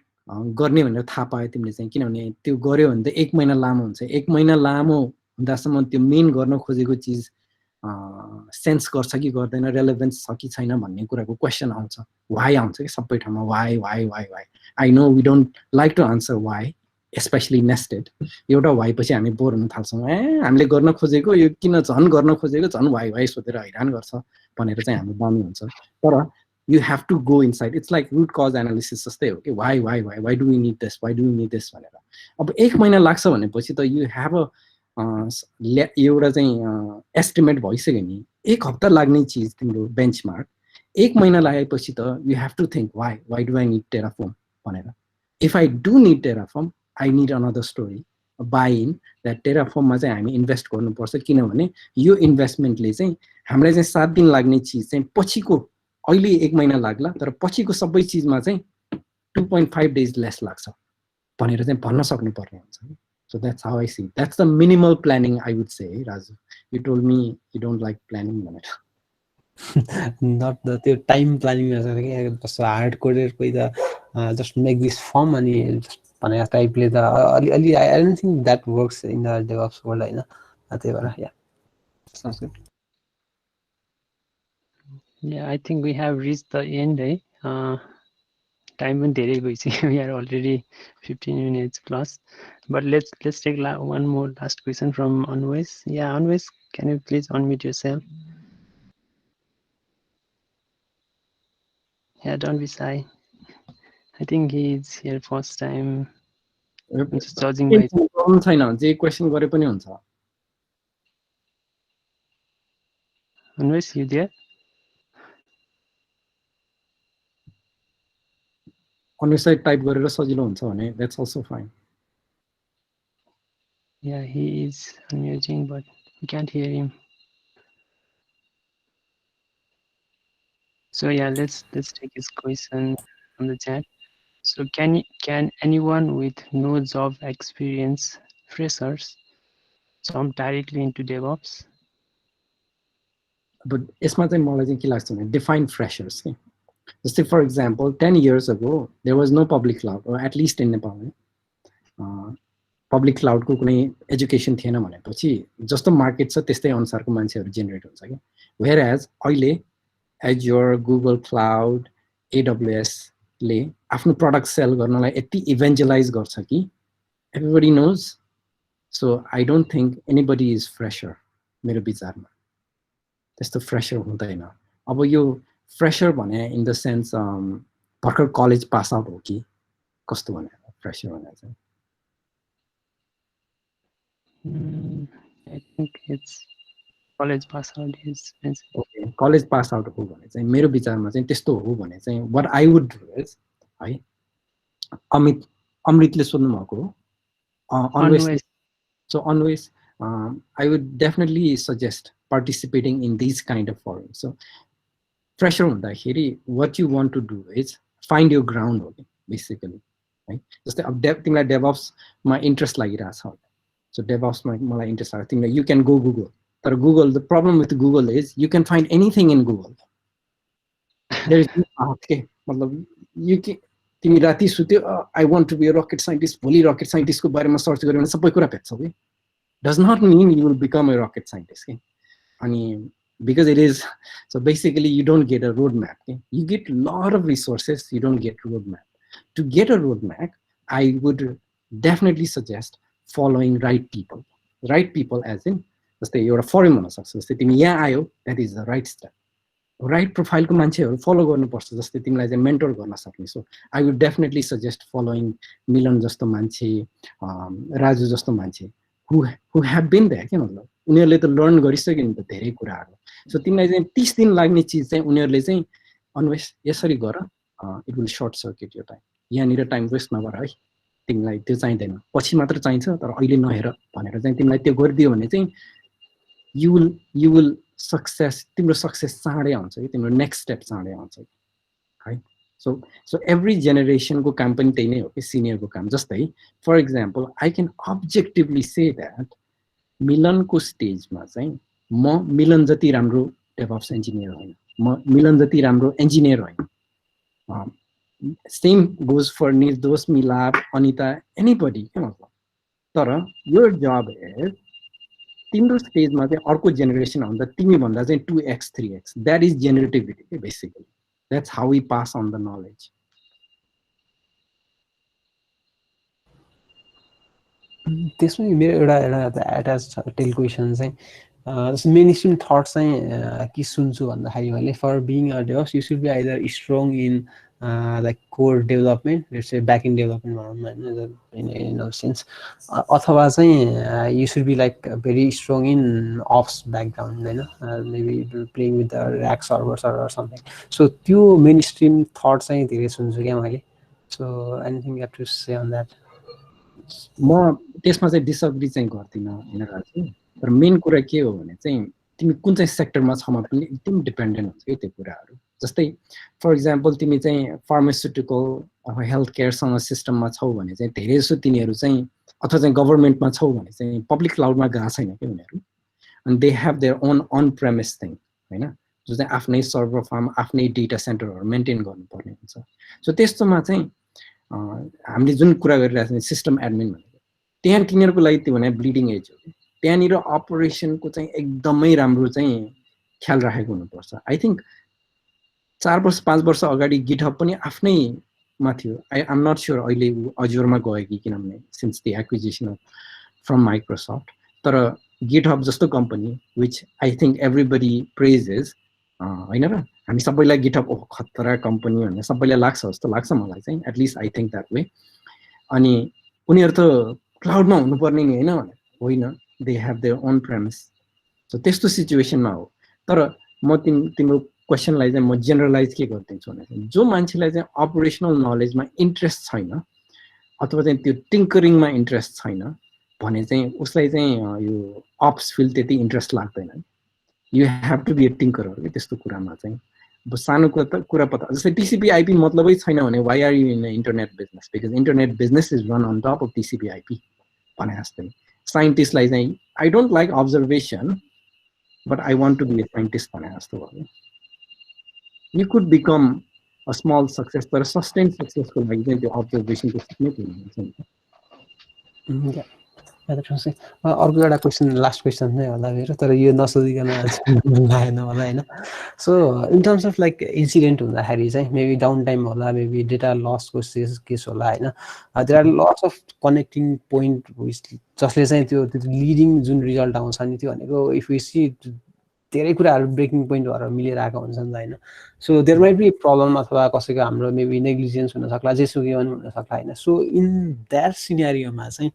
गर्ने भनेर थाहा पायो तिमीले चाहिँ किनभने त्यो गर्यो भने त 1 महिना लामो हुन्छ 1 महिना लामो हुँदासम्म त्यो मेन गर्न खोजेको चिज सेन्स गर्छ कि गर्दैन रेलेभेन्स छ कि छैन भन्ने कुराको क्वेसन आउँछ वाइ आउँछ कि सबै ठाउँमा why why why why I know we don't like to answer why especially nested एउटा वाइ पछि हामी बोर हुन थाल्छौँ हामीले गर्न खोजेको यो किन झन् गर्न खोजेको झन् वाइ वाइ सोधेर हैरान गर्छ भनेर चाहिँ हाम्रो बानी हुन्छ तर you have to go inside. It's like root cause analysis जस्तै हो कि why do we need this भनेर अब 1 महिना लाग्छ भनेपछि त you have a एउटा चाहिँ एस्टिमेट भइसक्यो नि 1 हप्ता लाग्ने चिज तिम्रो बेन्चमार्क 1 महिना लागेपछि त you have to think why do I need Terraform भनेर if I do need Terraform I need another story buy in that Terraformमा चाहिँ हामी इन्भेस्ट गर्नुपर्छ किनभने यो इन्भेस्टमेन्टले चाहिँ हामीलाई चाहिँ 7 दिन लाग्ने चिज चाहिँ पछिको अहिले 1 महिना लाग्ला तर पछिको सबै चिजमा चाहिँ 2.5 days लेस लाग्छ भनेर चाहिँ भन्न सक्नु पर्ने हुन्छ so that's how I see that's the minimal planning I would say Raju you told me you don't like planning भनेर नट द त्यो टाइम प्लानिङ जस्तो हार्ड कोडेड कोही त जस्ट मेक दिस फर्म अनि भने टाइपले त अलि I don't think that works in the DevOps world हैन त्यही भएर yeah sounds good. Yeah, I think we have reached the end. Time पनि धेरै गइसक्यो. We are already 15 minutes plus. But let's take one more last question from Anwes. Yeah, Anwes, can you please unmute yourself? Yeah, don't be shy. I think he's here first time. I'm just judging by. छैन जे question गरे पनि हुन्छ. Anwes, you there? Onside type गरेर सजिलो हुन्छ भने that's also fine. Yeah, he is unmuting, but we can't hear him. So yeah, let's take his question on the chat. So can anyone with no job experience, freshers, jump directly into DevOps? But यसमा चाहिँ मलाई चाहिँ के लाग्छ भने define freshers के. Just for example, 10 years ago, there was no public cloud, or at least in Nepal. Public cloud को कुनै एजुकेसन थिएन भनेपछि जस्तो मार्केट छ त्यस्तै अनुसारको मान्छेहरू जेनेरेट हुन्छ के. Whereas अहिले Azure, Google Cloud, AWS ले आफ्नो प्रोडक्ट सेल गर्नलाई यति इभेन्जलाइज गर्छ कि everybody knows. So I don't think anybody is fresher मेरो विचारमा. त्यस्तो फ्रेशर हुँदैन. अब यो फ्रेशर भने इन द सेन्स भर्खर कलेज पास आउट हो कि कस्तो भने फ्रेशर भने चाहिँ I think it's college pass out is. Okay college pass out हो भने चाहिँ मेरो विचारमा चाहिँ त्यस्तो हो भने चाहिँ what I would do is है अमृतले सोध्नु भएको हो अनवेज. So always I would definitely suggest participating in these kind of forums. So fresher हुँदाखेरि what you want to do is find your ground only basically, right? जस्तै अब तिमीलाई DevOps मा interest लागिरहेछ. So DevOps मा मलाई इन्ट्रेस्ट लाग्छ तिमीलाई you can go Google. तर Google, the problem with Google is you can find anything in Google. There is okay मतलब you can तिमी राति सुत्यो I want to be a rocket scientist भोलि rocket scientist को बारेमा search गर्यो भने सबै कुरा भेट्छौ के. Does not mean you will become a rocket scientist के. अनि because it is so basically you don't get a roadmap okay? You get a lot of resources, you don't get roadmap. To get a roadmap I would definitely suggest following right people as in जस्तै एउटा form हुन सक्छ जस्तै तिमी यहाँ आयो that is the right step. Right प्रोफाइलको मान्छेहरू फलो गर्नुपर्छ जस्तै तिमीलाई चाहिँ मेन्टर गर्न सक्ने. So I would definitely suggest following Milan जस्तो मान्छे, राजु जस्तो मान्छे हु हेभ बिन देयर के मतलब उनीहरूले त लर्न गरिसक्यो नि त धेरै कुराहरू. सो तिमीलाई चाहिँ 30 दिन लाग्ने चिज चाहिँ उनीहरूले चाहिँ अन्वेष यसरी गर it will short circuit yo time. यहाँनिर टाइम वेस्ट नगर है, तिमीलाई त्यो चाहिँदैन, पछि मात्र चाहिन्छ तर अहिले नहेर भनेर चाहिँ तिमीलाई त्यो गरिदियो भने चाहिँ you will success, तिम्रो सक्सेस चाँडै आउँछ कि तिम्रो नेक्स्ट स्टेप चाँडै आउँछ है. सो एभ्री जेनेरेसनको काम पनि त्यही नै हो कि सिनियरको काम. जस्तै for example I can objectively say that मिलनको स्टेजमा चाहिँ म मिलन जति राम्रो डेभअप्स इन्जिनियर होइन, म मिलन जति राम्रो इन्जिनियर होइन. सेम गोज फर निर्दोष, मिलाप, अनिता, एनीबडी के मतलब. तर यो जब इज तिम्रो स्टेजमा चाहिँ अर्को जेनेरेसन आउँदा तिमी भन्दा चाहिँ 2x 3x. That is generativity basically. That's how we pass on the knowledge. त्यसमा मेरो एउटा एट्याच टेल क्वेसन चाहिँ मेन स्ट्रिम थट चाहिँ के सुन्छु भन्दाखेरि मैले for being a DevOps you should be either strong in like core development, let's say back end development भनौँ होइन इन सेन्स, अथवा चाहिँ you should be like very strong in ops background होइन, maybe playing with the rack servers or something. So त्यो mainstream thought चाहिँ धेरै सुन्छु क्या मैले. So anything you have to say on that? म त्यसमा चाहिँ डिसएग्री चाहिँ गर्दिनँ होइन राजु. तर मेन कुरा के हो भने चाहिँ तिमी कुन चाहिँ सेक्टरमा छमा पनि एकदम डिपेन्डेन्ट हुन्छ कि त्यो कुराहरू. जस्तै फर इक्जाम्पल तिमी चाहिँ फार्मास्युटिकल अथवा हेल्थ केयरसँग सिस्टममा छौ भने चाहिँ धेरै जसो तिनीहरू चाहिँ अथवा चाहिँ गभर्मेन्टमा छौ भने चाहिँ पब्लिक क्लाउडमा गएको छैन कि उनीहरू. अनि they have their on premise thing होइन, जो चाहिँ आफ्नै सर्भर फार्म आफ्नै डेटा सेन्टरहरू मेन्टेन गर्नुपर्ने हुन्छ. सो त्यस्तोमा चाहिँ हामीले जुन कुरा गरिरहेको छ सिस्टम एडमिन भनेको त्यहाँ तिनीहरूको लागि त्यो भने ब्लिडिङ एज हो त्यहाँनिर अपरेसनको चाहिँ एकदमै राम्रो चाहिँ ख्याल राखेको हुनुपर्छ आई थिङ्क 4 वर्ष 5 वर्ष अगाडि गिटहब पनि आफ्नैमा थियो आइ एम नट स्योर अहिले अजुरमा गयो कि किनभने since the acquisition from Microsoft तर गिटहब जस्तो company which I think everybody praises होइन र हामी सबैलाई गिटहब ओह खतरा कम्पनी भनेर सबैलाई लाग्छ जस्तो लाग्छ मलाई चाहिँ at least I think that way अनि उनीहरू त क्लाउडमा हुनुपर्ने नि होइन they have their own premise so त्यस्तो सिचुएसनमा हो तर म तिम्रो क्वेसनलाई चाहिँ म जेनरलाइज के गरिदिन्छु भने जो मान्छेलाई चाहिँ अपरेसनल नलेजमा इन्ट्रेस्ट छैन अथवा चाहिँ त्यो टिङ्करिङमा इन्ट्रेस्ट छैन भने चाहिँ उसलाई चाहिँ यो अप्स फिल्ड त्यति इन्ट्रेस्ट लाग्दैन यु हेभ टु बी ए टिङ्कर हो कि त्यस्तो कुरामा चाहिँ अब सानो कुरा पत्ता जस्तै टिसिपी आइपी मतलबै छैन भने why are you in internet business because internet business is run on top of TCP IP भने जस्तै साइन्टिस्टलाई चाहिँ I don't like observation but I want to be a scientist भने जस्तो भयो you could become a small success तर sustain सक्सेसको लागि चाहिँ त्यो अब्जर्भेसनको सिक्नै पर्ने हुन्छ अर्को एउटा क्वेसन लास्ट क्वेसन नै होला मेरो तर यो नसोधिकन लागेन होला होइन so in terms of like incident हुँदाखेरि चाहिँ मेबी डाउन टाइम होला मेबी डेटा लसको केस होला होइन there are lots of connecting point जसले चाहिँ त्यो लिडिङ जुन रिजल्ट आउँछ नि त्यो भनेको इफ यु सी धेरै कुराहरू ब्रेकिङ पोइन्ट भएर मिलेर आएको हुन्छ नि त होइन so there might be problem अथवा कसैको हाम्रो मेबी नेग्लिजेन्स हुनसक्ला जेसुकै पनि हुनसक्ला होइन सो इन द्याट सिनेरियोमा चाहिँ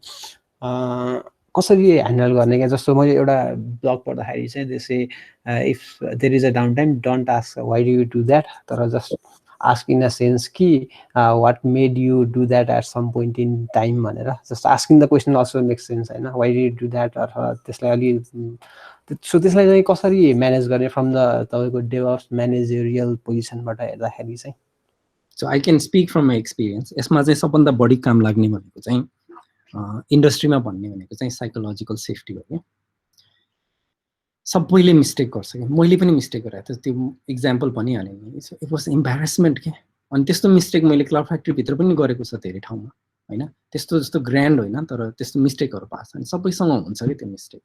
कसरी ह्यान्डल गर्ने क्या जस्तो मैले एउटा ब्लग पढ्दाखेरि चाहिँ त्यसै if there is a downtime don't ask why do you do that तर just ask in a sense कि what made you do that at some point in time भनेर just asking the question also makes sense होइन why do you do that अथवा त्यसलाई अलि so त्यसलाई चाहिँ कसरी म्यानेज गर्ने फ्रम द तपाईँको डेभअप्स म्यानेजरियल पोजिसनबाट हेर्दाखेरि चाहिँ so I can speak from my experience यसमा चाहिँ सबभन्दा बढी काम लाग्ने भनेको चाहिँ इन्डस्ट्रीमा भन्ने भनेको चाहिँ साइकोलोजिकल सेफ्टी हो क्या सबैले मिस्टेक गर्छ क्या मैले पनि मिस्टेक गरेको थिएँ त्यो इक्जाम्पल भनिहालेँ नि इट वाज इम्बारेसमेन्ट के अनि त्यस्तो मिस्टेक मैले क्लाउड फ्याक्ट्रीभित्र पनि गरेको छ धेरै ठाउँमा होइन त्यस्तो जस्तो ग्रान्ड होइन तर त्यस्तो मिस्टेकहरू पाएको छ अनि सबैसँग हुन्छ कि त्यो मिस्टेक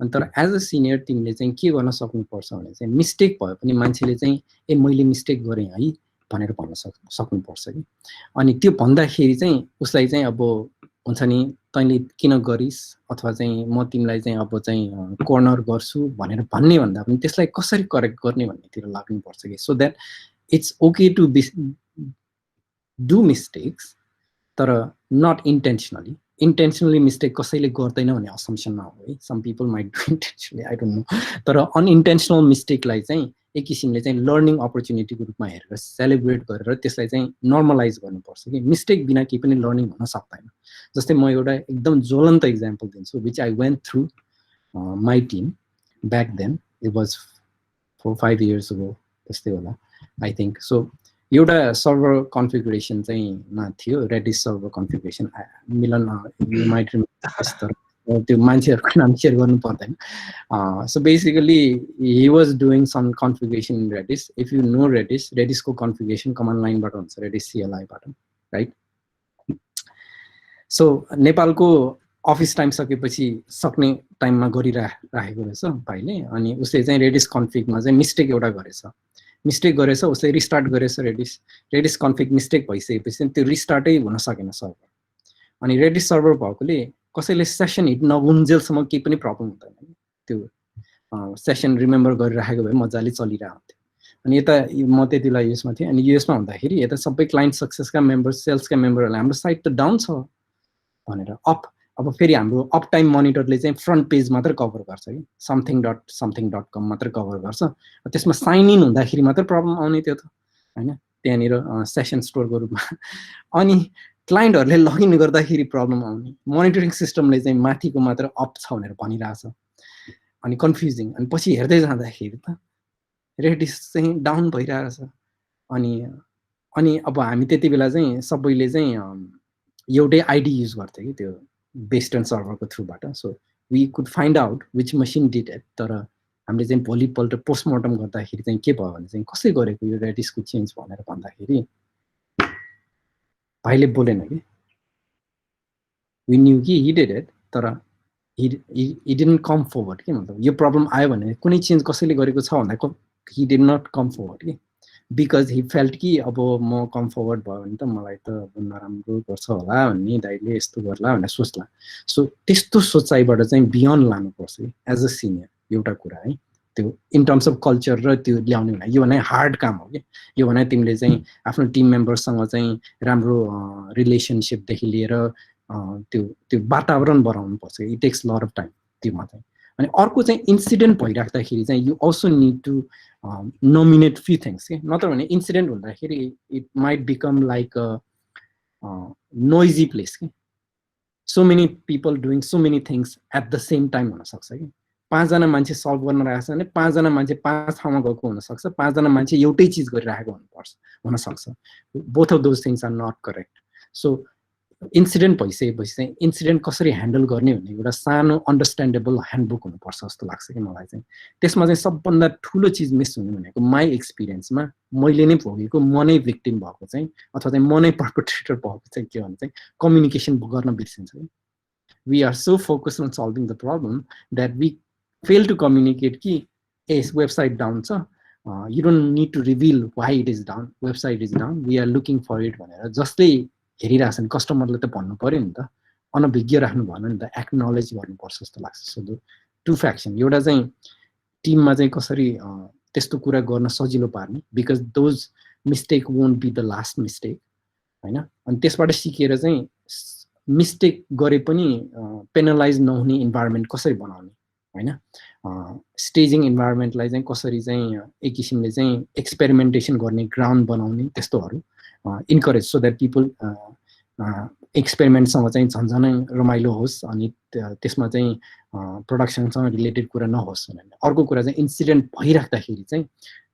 अनि तर एज अ सिनियर तिमीले चाहिँ के गर्न सक्नुपर्छ भने चाहिँ मिस्टेक भयो पनि मान्छेले चाहिँ ए मैले मिस्टेक गरेँ है भनेर भन्न सक्नुपर्छ कि अनि त्यो भन्दाखेरि चाहिँ उसलाई चाहिँ अब हुन्छ नि तैँले किन गरिस् अथवा चाहिँ म तिमीलाई चाहिँ अब चाहिँ कर्नर गर्छु भनेर भन्ने भन्दा पनि त्यसलाई कसरी करेक्ट गर्ने भन्नेतिर लाग्नुपर्छ कि so that it's okay to do mistakes तर नट इन्टेन्सनली मिस्टेक कसैले गर्दैन भन्ने असम्पसनमा हो है some people might do intentionally I don't know तर अनइन्टेन्सनल मिस्टेकलाई चाहिँ एक किसिमले चाहिँ लर्निङ अपर्च्युनिटीको रूपमा हेरेर सेलिब्रेट गरेर त्यसलाई चाहिँ नर्मलाइज गर्नुपर्छ कि मिस्टेक बिना केही पनि लर्निङ हुन सक्दैन जस्तै म एउटा एकदम ज्वलन्त इक्जाम्पल दिन्छु which I went through my team back then it was 4-5 years ago त्यस्तै होला आई थिङ्क सो एउटा सर्भर कन्फिगुरेसन चाहिँ मा थियो Redis server configuration Milan you might remember त्यो मान्छेहरूको नाम सेयर गर्नु पर्दैन so basically he was doing some configuration in Redis if you know रेडिसको कन्फिगुरेसन कमान्ड लाइनबाट हुन्छ रेडिस CLI-बाट राइट सो नेपालको अफिस टाइम सकेपछि सक्ने टाइममा गरिराखेको रहेछ भाइले अनि उसले चाहिँ रेडिस कन्फिगमा चाहिँ मिस्टेक एउटा गरेछ उसले रिस्टार्ट गरेछ रेडिस कन्फिग मिस्टेक भइसकेपछि त्यो रिस्टार्टै हुन सकेन सर्भर अनि रेडिस सर्भर भएकोले कसैले सेसन हिट नहुन्जेलसम्म केही पनि प्रब्लम हुँदैन त्यो सेसन रिमेम्बर गरिराखेको भए मजाले चलिरहेको हुन्थ्यो अनि यता म त्यति बेला युएसमा थिएँ अनि युएसमा हुँदाखेरि यता सबै क्लाइन्ट सक्सेसका मेम्बर सेल्सका मेम्बरहरूले हाम्रो साइट त डाउन छ भनेर अब फेरि हाम्रो अप टाइम मोनिटरले चाहिँ फ्रन्ट पेज मात्र कभर गर्छ कि something.com मात्र कभर गर्छ त्यसमा साइन इन हुँदाखेरि मात्र प्रब्लम आउने त्यो त होइन त्यहाँनिर सेसन स्टोरको रूपमा अनि क्लाइन्टहरूले लगइन गर्दाखेरि प्रब्लम आउने मोनिटरिङ सिस्टमले चाहिँ माथिको मात्र अप छ भनेर भनिरहेछ अनि कन्फ्युजिङ अनि पछि हेर्दै जाँदाखेरि त रेडिस चाहिँ डाउन भइरहेछ अनि अब हामी त्यति बेला चाहिँ सबैले चाहिँ एउटै आइडी युज गर्थ्यो कि त्यो वेस्टर्न सर्भरको थ्रुबाट so we could find out which machine did it तर हामीले चाहिँ भोलिपल्ट पोस्टमर्टम गर्दाखेरि चाहिँ के भयो भने चाहिँ कसले गरेको यो रेडिसको चेन्ज भनेर भन्दाखेरि भाइले बोलेन कि we knew he did it तर he didn't come forward के मतलब यो प्रब्लम आयो भने कुनै चेन्ज कसैले गरेको छ भन्दा he did not come forward के because he felt कि अब म कम फरवर्ड भयो भने त मलाई त नराम्रो गर्छ होला भन्ने दाइले यस्तो गर्ला भनेर सोच्ला सो त्यस्तो सोचाइबाट चाहिँ बियोन्ड लानुपर्छ एज अ सिनियर एउटा कुरा है त्यो इन टर्म्स अफ कल्चर र त्यो ल्याउने होला यो भने हार्ड काम हो कि यो भने तिमीले चाहिँ आफ्नो टिम मेम्बर्ससँग चाहिँ राम्रो रिलेसनसिपदेखि लिएर त्यो वातावरण बनाउनु पर्छ it takes lot of time त्योमा चाहिँ अनि अर्को चाहिँ इन्सिडेन्ट भइराख्दाखेरि चाहिँ you also need to nominate few things के नत्र भने इन्सिडेन्ट हुँदाखेरि it might become like noisy place के so many people doing so many things at the same time हुनसक्छ कि 5 जना मान्छे सल्भ गर्न राखेको छ भने 5 जना मान्छे 5 ठाउँमा गएको हुनसक्छ 5 जना मान्छे एउटै चिज गरिरहेको हुनसक्छ both of those things are not correct so incident भइसकेपछि चाहिँ इन्सिडेन्ट कसरी ह्यान्डल गर्ने भन्ने एउटा सानो अन्डरस्ट्यान्डेबल ह्यान्डबुक हुनुपर्छ जस्तो लाग्छ कि मलाई चाहिँ त्यसमा चाहिँ सबभन्दा ठुलो चिज मिस हुने भनेको माई एक्सपिरियन्समा मैले नै भोगेको म नै भिक्टिम भएको चाहिँ अथवा चाहिँ म नै पर्पेट्रेटर भएको चाहिँ के भने चाहिँ कम्युनिकेसन गर्न बिर्सिन्छ कि we are so focus on solving the problem that we fail to communicate कि वेबसाइट डाउन छ you don't need to reveal why it is down website is down we are looking for it भनेर जसले हेरिरहेछन् कस्टमरले त भन्नु पर्यो नि त अनभिज्ञ राख्नु भएन नि त एक्नोलेज गर्नुपर्छ जस्तो लाग्छ सो टु फ्याक्सन एउटा चाहिँ टिममा चाहिँ कसरी त्यस्तो कुरा गर्न सजिलो पार्ने because those mistake won't be the last mistake हैन अनि त्यसबाट सिकेर चाहिँ मिस्टेक गरे पनि पेनलाइज नहुने इन्भाइरोमेन्ट कसरी बनाउने हैन स्टेजिङ इन्भाइरोमेन्टलाई चाहिँ कसरी चाहिँ एक किसिमले चाहिँ एक्सपेरिमेन्टेसन गर्ने ग्राउन्ड बनाउने त्यस्तोहरू इन्करेज सो द्याट पिपल एक्सपेरिमेन्टसँग चाहिँ झन्झनै रमाइलो होस् अनि त्यसमा चाहिँ प्रोडक्सनसँग रिलेटेड कुरा नहोस् भनेर अर्को कुरा चाहिँ इन्सिडेन्ट भइराख्दाखेरि चाहिँ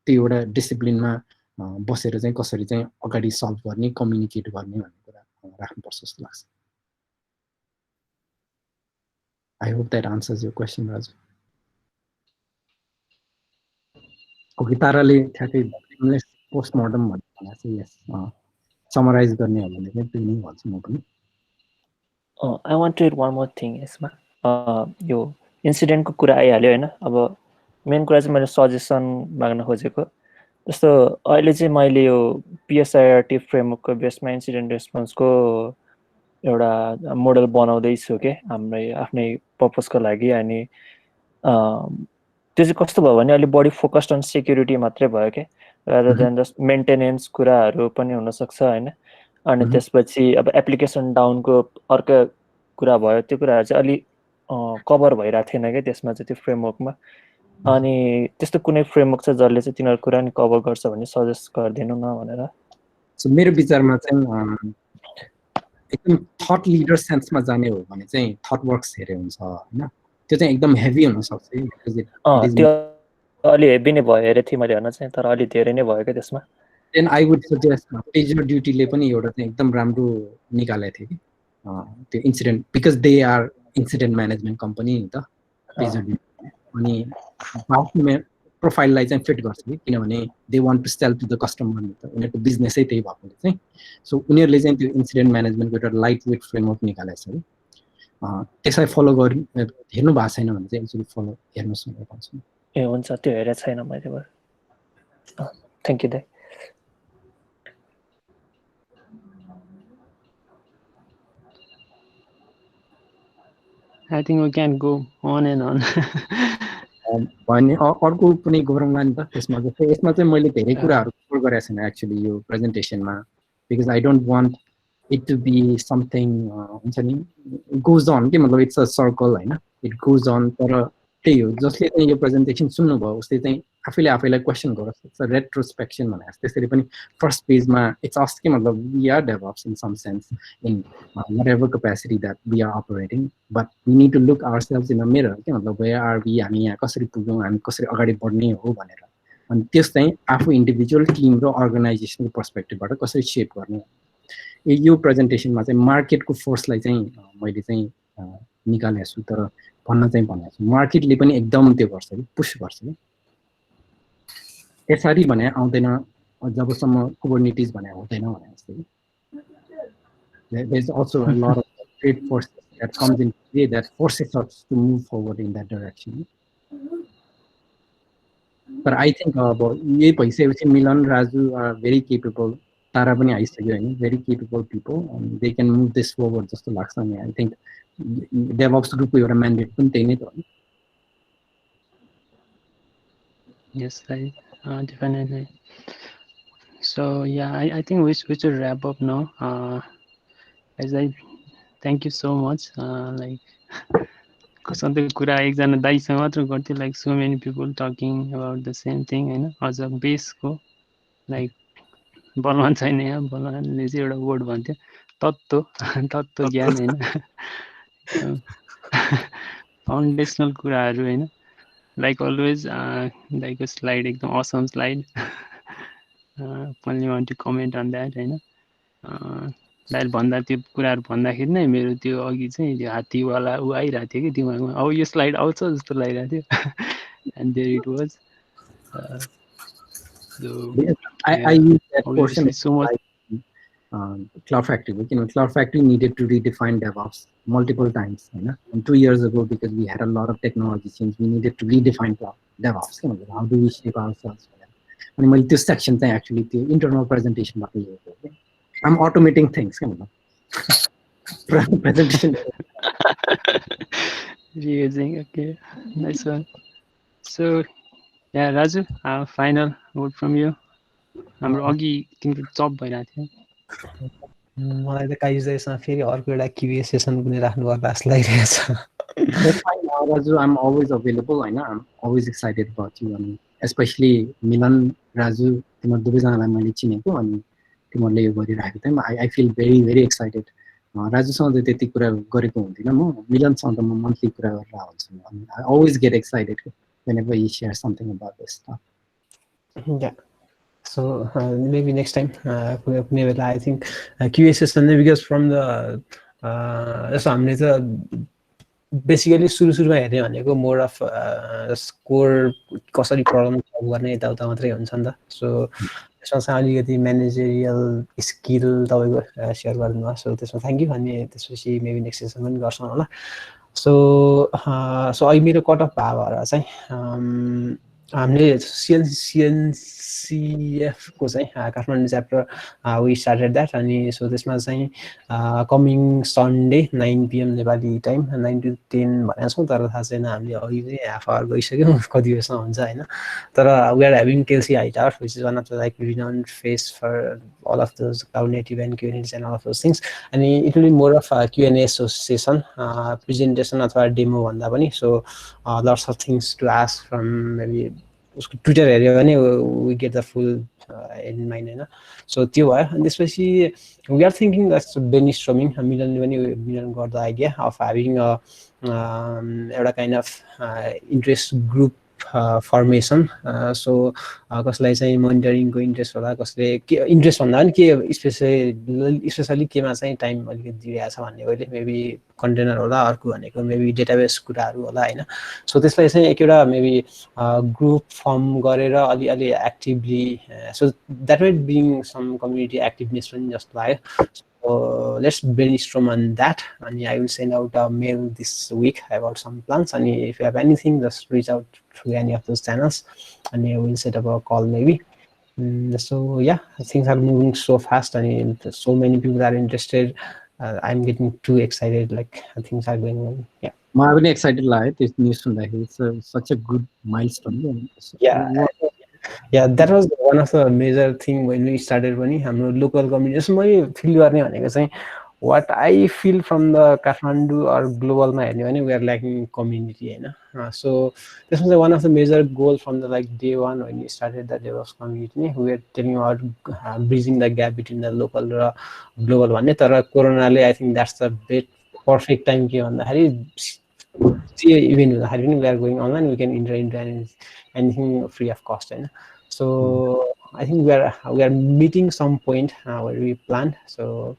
त्यो एउटा डिसिप्लिनमा बसेर चाहिँ कसरी चाहिँ अगाडि सल्भ गर्ने कम्युनिकेट गर्ने भन्ने कुरा राख्नुपर्छ जस्तो लाग्छ I hope that answers your question, Raju. Okay, ताराले ठ्याक्कै पोस्टमर्टम भनेको चाहिँ यस समराइज गर्ने हो भने चाहिँ त्यही नै भन्छु म पनि I want to add one more thing यसमा यो इन्सिडेन्टको कुरा आइहाल्यो हैन अब मेन कुरा चाहिँ मैले सजेसन माग्न खोजेको जस्तो अहिले चाहिँ मैले यो PSIRT फ्रेमवर्कको बेसमा इन्सिडेन्ट रेस्पोन्सको एउटा मोडल बनाउँदैछु के हाम्रै आफ्नै पर्पसको लागि अनि त्यो चाहिँ कस्तो भयो भने अलि बढी फोकस्ड अन सेक्युरिटी मात्रै भयो के रादर देन जस्ट मेन्टेनेन्स कुराहरू पनि हुनसक्छ हैन अनि त्यसपछि अब एप्लिकेसन डाउनको अर्को कुरा भयो त्यो कुराहरू चाहिँ अलि कभर भइरहेको थिएन क्या त्यसमा चाहिँ त्यो फ्रेमवर्कमा अनि त्यस्तो कुनै फ्रेमवर्क छ जसले चाहिँ तिनीहरू कुरा नि कभर गर्छ भन्ने सजेस्ट गरिदिनु न भनेर सो मेरो विचारमा चाहिँ एकदम थट लिडर सेन्समा जाने हो भने चाहिँ थट वर्क्स हेरे हुन्छ हैन त्यो चाहिँ एकदम हेभी हुन सक्छ त्यो अलि हेभी नै भयो हेरे थिएँ मैले भन्न चाहिँ तर अलि धेरै नै भयो क्या त्यसमा then I would suggest pager ड्युटीले पनि एउटा चाहिँ एकदम राम्रो निकालेको थियो कि त्यो incident because they are incident management company नि त पेजर ड्युटी अनि प्रोफाइललाई चाहिँ फिट गर्छ कि किनभने they want to sell to the customer नि त उनीहरूको बिजनेसै त्यही भएकोले चाहिँ सो उनीहरूले चाहिँ त्यो इन्सिडेन्ट म्यानेजमेन्टको एउटा लाइट वेट फ्रेमवर्क निकालेको छ कि त्यसलाई फलो गर्नु हेर्नु भएको छैन भने चाहिँ एक्चुअली फलो हेर्नुहोस् भनेर भन्छु ए हुन्छ त्यो हेरेको छैन मैले भयो thank you Dai I think we can go on and on. भने अर्को पनि गरौँला नि त त्यसमा चाहिँ यसमा चाहिँ मैले धेरै कुराहरू कभर गरेको छैन एक्चुअली यो प्रेजेन्टेसनमा because I don't want it to be something हुन्छ नि गोज अन के मतलब इट्स अ सर्कल होइन इट गोज अन तर त्यही हो जसले चाहिँ यो प्रेजेन्टेसन सुन्नुभयो उसले चाहिँ आफैले आफैलाई क्वेसन गरोस् इट्स अ रेट्रोस्पेक्सन भने त्यसरी पनि फर्स्ट पेजमा इट्स अस्ट के मतलब we are develops in some sense in whatever capacity that we are operating but we need to look ourselves in a mirror के मतलब where are we हामी यहाँ कसरी पुग्यौँ हामी कसरी अगाडि बढ्ने हो भनेर अनि त्यस चाहिँ आफू इन्डिभिजुअल टिम र अर्गनाइजेसनको पर्सपेक्टिभबाट कसरी सेप गर्ने यो प्रेजेन्टेसनमा चाहिँ मार्केटको फोर्सलाई चाहिँ मैले चाहिँ निकालेको छु तर भन्न चाहिँ भनेको छु मार्केटले पनि एकदम त्यो गर्छ कि पुस गर्छ कि यसरी भने आउँदैन जबसम्म कुबरनेटिज भने हुँदैन भने जस्तो कि There's also a lot of trade forces that comes into play that forces us to move forward in that direction. But I think about Milan, Raju are very capable. Tara pani aisakyo Hahn, very capable people, and they can move this forward just to लाग्छ नि. I think DevOps group को एउटा mandate पनि त्यही नै त हो. Yes, right. Definitely. So yeah, I think we should wrap up now. As I thank you so much. Like सधैँ कुरा एकजना दाइसँग मात्र गर्थ्यो, like so many people talking about the same thing हैन. अझ बेसको like बलवान छैन यहाँ, बलवानले चाहिँ एउटा वर्ड भन्थ्यो, तत्त्व ज्ञान हैन. फाउन्डेसनल कुराहरू हैन. Like always, like a slide, एकदम awesome slide. Only want to comment on that, हैन. दाइले भन्दा त्यो कुराहरू भन्दाखेरि नै मेरो त्यो अघि चाहिँ त्यो हात्तीवाला ऊ आइरहेको थियो कि दिमागमा, अब यो स्लाइड आउँछ जस्तो लागिरहेको थियो. And there it was. So I use that obviously portion so much. Cloud Factory. Cloud Factory needed to redefine DevOps multiple times. And 2 years ago, because we had a lot of technology change, we needed to redefine DevOps. How do we shape ourselves? And this section actually the internal presentation. I'm automating things. Presentation. Reusing, okay, nice one. So yeah, Raju, final word from you. हाम्रो अघि तिम्रो चप भइरहेको थियो. मलाई त काइजसँग फेरि अर्को एउटा क्युए सेसन पनि राख्नु पर्ला जस्तो लागिरहेछ. That's fine, Raju. I'm always available. I'm always excited about you. I mean, especially Milan, Raju, तिम्रो दुवैजनालाई मैले चिनेको अनि तिमीहरूले यो गरिरहेको थियौ. I feel very, very excited. राजुसँग चाहिँ त्यति कुरा गरेको हुँदिनँ म. मिलनसँग त म मन्थली कुरा गरेर आउँछु. I always get excited whenever you share something about this stuff. Yeah. So maybe next time, I think QA session, because from the basically सुरुमा हेर्ने भनेको मोर अफ स्कोर कसरी प्रब्लम सल्भ गर्ने यताउता मात्रै हुन्छ नि त. सो त्यसमा चाहिँ अलिकति म्यानेजरियल स्किल तपाईँको सेयर गरिदिनु भयो. सो त्यसमा थ्याङ्क यू. अनि त्यसपछि मेबी नेक्स्ट सेसन पनि गर्छौँ होला. सो अहिले मेरो कट अफ भयो भएर चाहिँ हामीले CNCF को चाहिँ Kathmandu chapter we started that. अनि सो त्यसमा चाहिँ coming Sunday 9 PM Nepali time 9 to 10 भनेको छौँ. तर थाहा छैन, हामीले अघि चाहिँ हाफ आवर गइसक्यौँ, कति बेसम्म हुन्छ होइन. तर we are having Kelsey Hightower, which is one of the like renowned face for all of those cloud native and Kubernetes and all of those things. And it will be more of a Q&A session, presentation अथवा demo भन्दा पनि. So lots of things to ask from maybe Twitter area भने we get the full in mind Hahn. So त्यो भयो. अनि त्यसपछि we are thinking that's brainstorming. मिलनले पनि मिलन got the idea of having a एउटा kind of interest group formation. So कसलाई चाहिँ मोनिटरिङको interest होला, कसले के इन्ट्रेस्ट भन्दा पनि के स्पेसली केमा चाहिँ टाइम अलिकति दिइरहेको छ भन्ने, कहिले मेबी कन्टेनर होला, अर्को भनेको मेबी डेटाबेस कुराहरू होला होइन. सो त्यसलाई चाहिँ एउटा मेबी ग्रुप फर्म गरेर अलि actively, so that will bring some community activeness पनि जस्तो लाग्यो. So let's brainstorm on that, and I will send out a mail this week about some plans. And if you have anything, just reach out through any of those channels, and we will set up a call maybe. So yeah, things are moving so fast, and so many people are interested. I'm getting too excited. Like things are going on. Yeah. I'm really excited. This news it's such a good milestone. Yeah. Yeah, that was one of the major thing when we started पनि हाम्रो local community. मैले fill गर्ने भनेको चाहिँ what I feel from the Kathmandu or global मा हेर्ने भने we are lacking community Hahn. So this was one of the major goal from the like day one when we started the DevOps community. We were telling about bridging the gap between the local raw global भन्ने. तर कोरोनाले I think that's the perfect time के भन्दाखेरि even we are going online, we can enter into anything free of cost. So I think we are meeting some point where we planned. So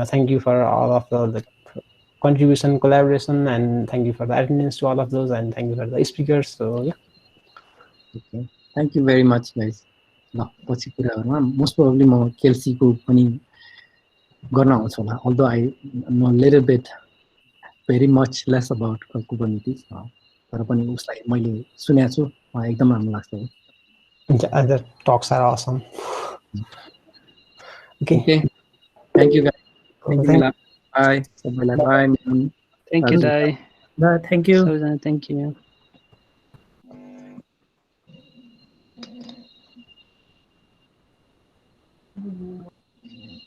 thank you for all of the contribution, collaboration, and thank you for the attendance to all of those, and thank you for the speakers. So yeah. Okay. Thank you very much, guys. Most probably more Kelsey ko pani गर्न आउँछ होला, although I know a little bit very much less about Kubernetes, तर पनि उसलाई मैले सुनेको छु, एकदम राम्रो लाग्छ। Yeah, the talks are awesome. Okay. Thank you guys. Thank you, Thank- Mila. Bye. Bye. Thank you, Dai. Thank you. So, thank you.